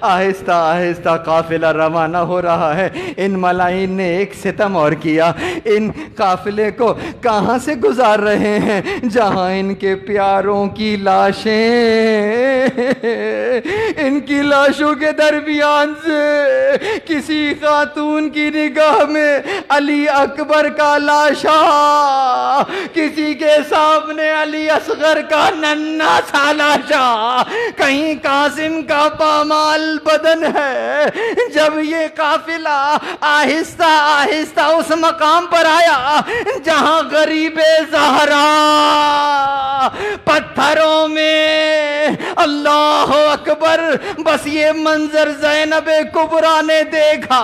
آہستہ آہستہ قافلہ روانہ ہو رہا ہے. ان ملائن نے ایک ستم اور کیا، ان قافلے کو کہاں سے گزار رہے ہیں جہاں ان کے پیاروں کی لاشیں، ان کی لاشوں کے درمیان سے کسی خاتون کی نگاہ میں علی اکبر کا لاشا، کسی کے سامنے علی اصغر کا ننھا سا لاشا، کہیں قاسم کا پامال بدن ہے. جب یہ قافلہ آہستہ آہستہ اس مقام پر آیا جہاں غریب زہرا پتھروں میں، اللہ اکبر، بس یہ منظر زینب کبریٰ نے دیکھا.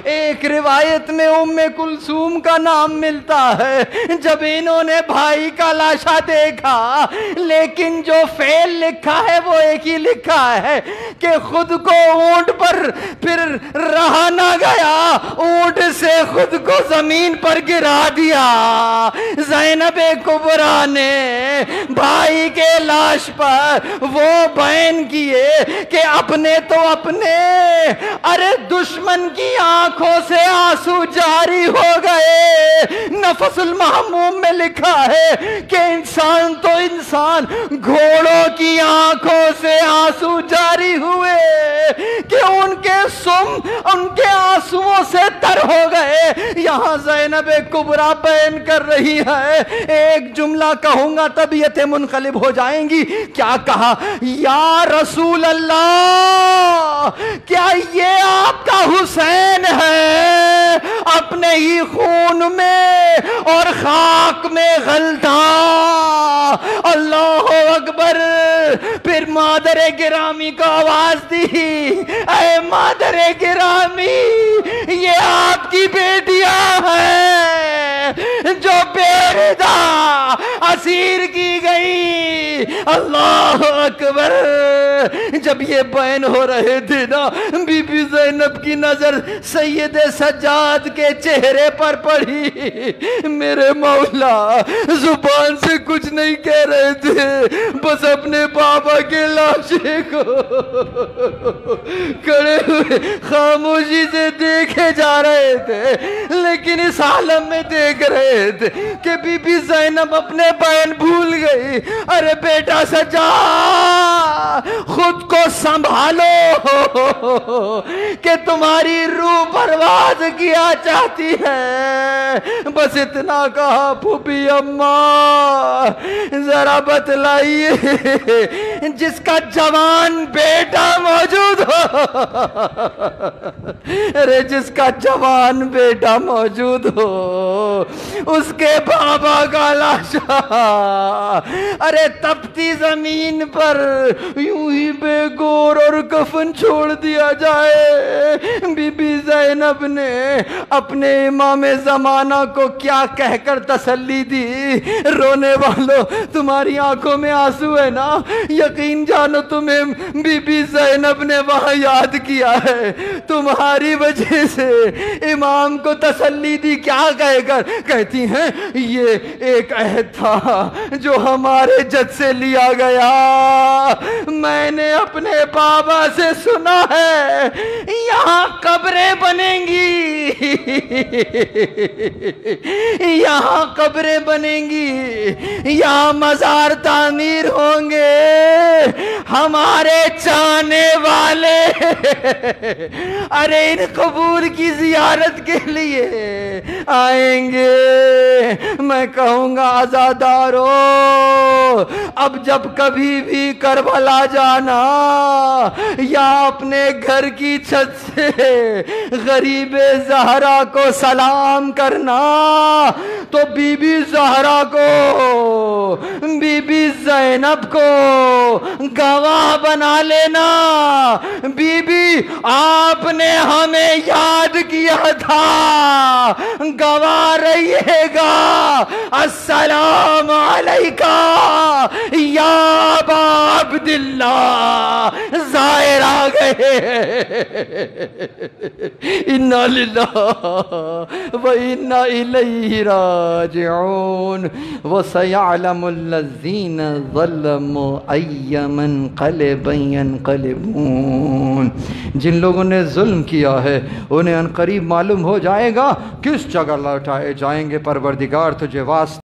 ایک روایت میں ام کلثوم کا نام ملتا ہے جب انہوں نے بھائی کا لاشا دیکھا، لیکن جو فعل لکھا ہے وہ ایک ہی لکھا ہے کہ خود کو اونٹ پر پھر رہا نہ گیا، اونٹ سے خود کو زمین پر گرا دیا. زینب کبریٰ نے بھائی کے لاش پر وہ بیان کیے کہ اپنے تو اپنے، ارے دشمن کی آنکھوں سے آنسو جاری ہو گئے. نفس المحموم میں لکھا ہے کہ انسان تو انسان، گھوڑوں کی آنکھوں سے آنسو جاری ہوئے کہ ان کے سم ان کے آنسوؤں سے تر ہو گئے. یہاں زینب کبریٰ بیان کر رہی ہے، ایک جملہ کہوں گا طبیعتیں منقلب ہو جائیں گی. کیا کہا؟ یا رسول اللہ، کیا یہ آپ کا حسین ہے، اپنے ہی خون میں اور خاک میں غلطا؟ اللہ اکبر. پھر مادر گرامی کو آواز دی، اے مادر گرامی، یہ آپ کی بیٹیاں ہیں. زبیدہ اسیر کی گئی۔ اللہ اکبر۔ جب یہ بیان ہو رہے تھے نا، بی بی زینب کی نظر سید سجاد کے چہرے پر پڑی۔ میرے مولا زبان سے کچھ نہیں کہہ رہے تھے، بس اپنے بابا کے لاشے کو کھڑے ہوئے خاموشی سے دیکھے جا رہے تھے، لیکن اس عالم میں دیکھ رہے تھے کہ بی بی زینب اپنے بیان بھول گئی۔ ارے بیٹا سجاد، خود کو سنبھالو کہ تمہاری روح پرواز کیا چاہتی ہے۔ بس اتنا کہا، پھوپھی اماں ذرا بتلائیے، جس کا جوان بیٹا موجود ہو، ارے جس کا جوان بیٹا موجود ہو، اس کے بابا کا لاشا ارے تپتی زمین پر یوں ہی بے گور اور کفن چھوڑ دیا جائے۔ بی بی زینب نے اپنے امام زمانہ کو کیا کہہ کر تسلی دی؟ رونے والوں، تمہاری آنکھوں میں آنسو ہے نا؟ یقین جانو تمہیں بی بی زینب نے وہاں یاد کیا ہے، تمہاری وجہ سے امام کو تسلی دی۔ کیا کہہ کر؟ کہتی ہیں یہ ایک عہد تھا جو ہمارے جد سے لیا گیا، میں نے اپنے بابا سے سنا ہے یہاں قبریں بنیں گی، یہاں قبریں بنیں گی، یہاں مزار تعمیر ہوں گے، ہمارے چاہنے والے ارے ان قبور کی زیارت کے لیے آئیں گے۔ میں کہوں گا عزادارو، اب جب کبھی بھی کربلا جانا یا اپنے گھر کی چھت سے غریب زہرا کو سلام کرنا تو بی بی زہرا کو، بی بی زینب کو گواہ بنا لینا۔ بی بی آپ نے ہمیں یاد کیا تھا، گواہ رہیے گا۔ السلام علیکہ یا ابا عبداللہ، زائر آ گئے۔ انا للہ و انا الیہ راجعون۔ وسیعلم الذین ظلموا ای منقلب ینقلبون۔ جن لوگوں نے ظلم کیا ہے انہیں عنقریب معلوم ہو جائے گا کس جگہ لوٹائے جائیں گے۔ پروردگار تجھے واسطہ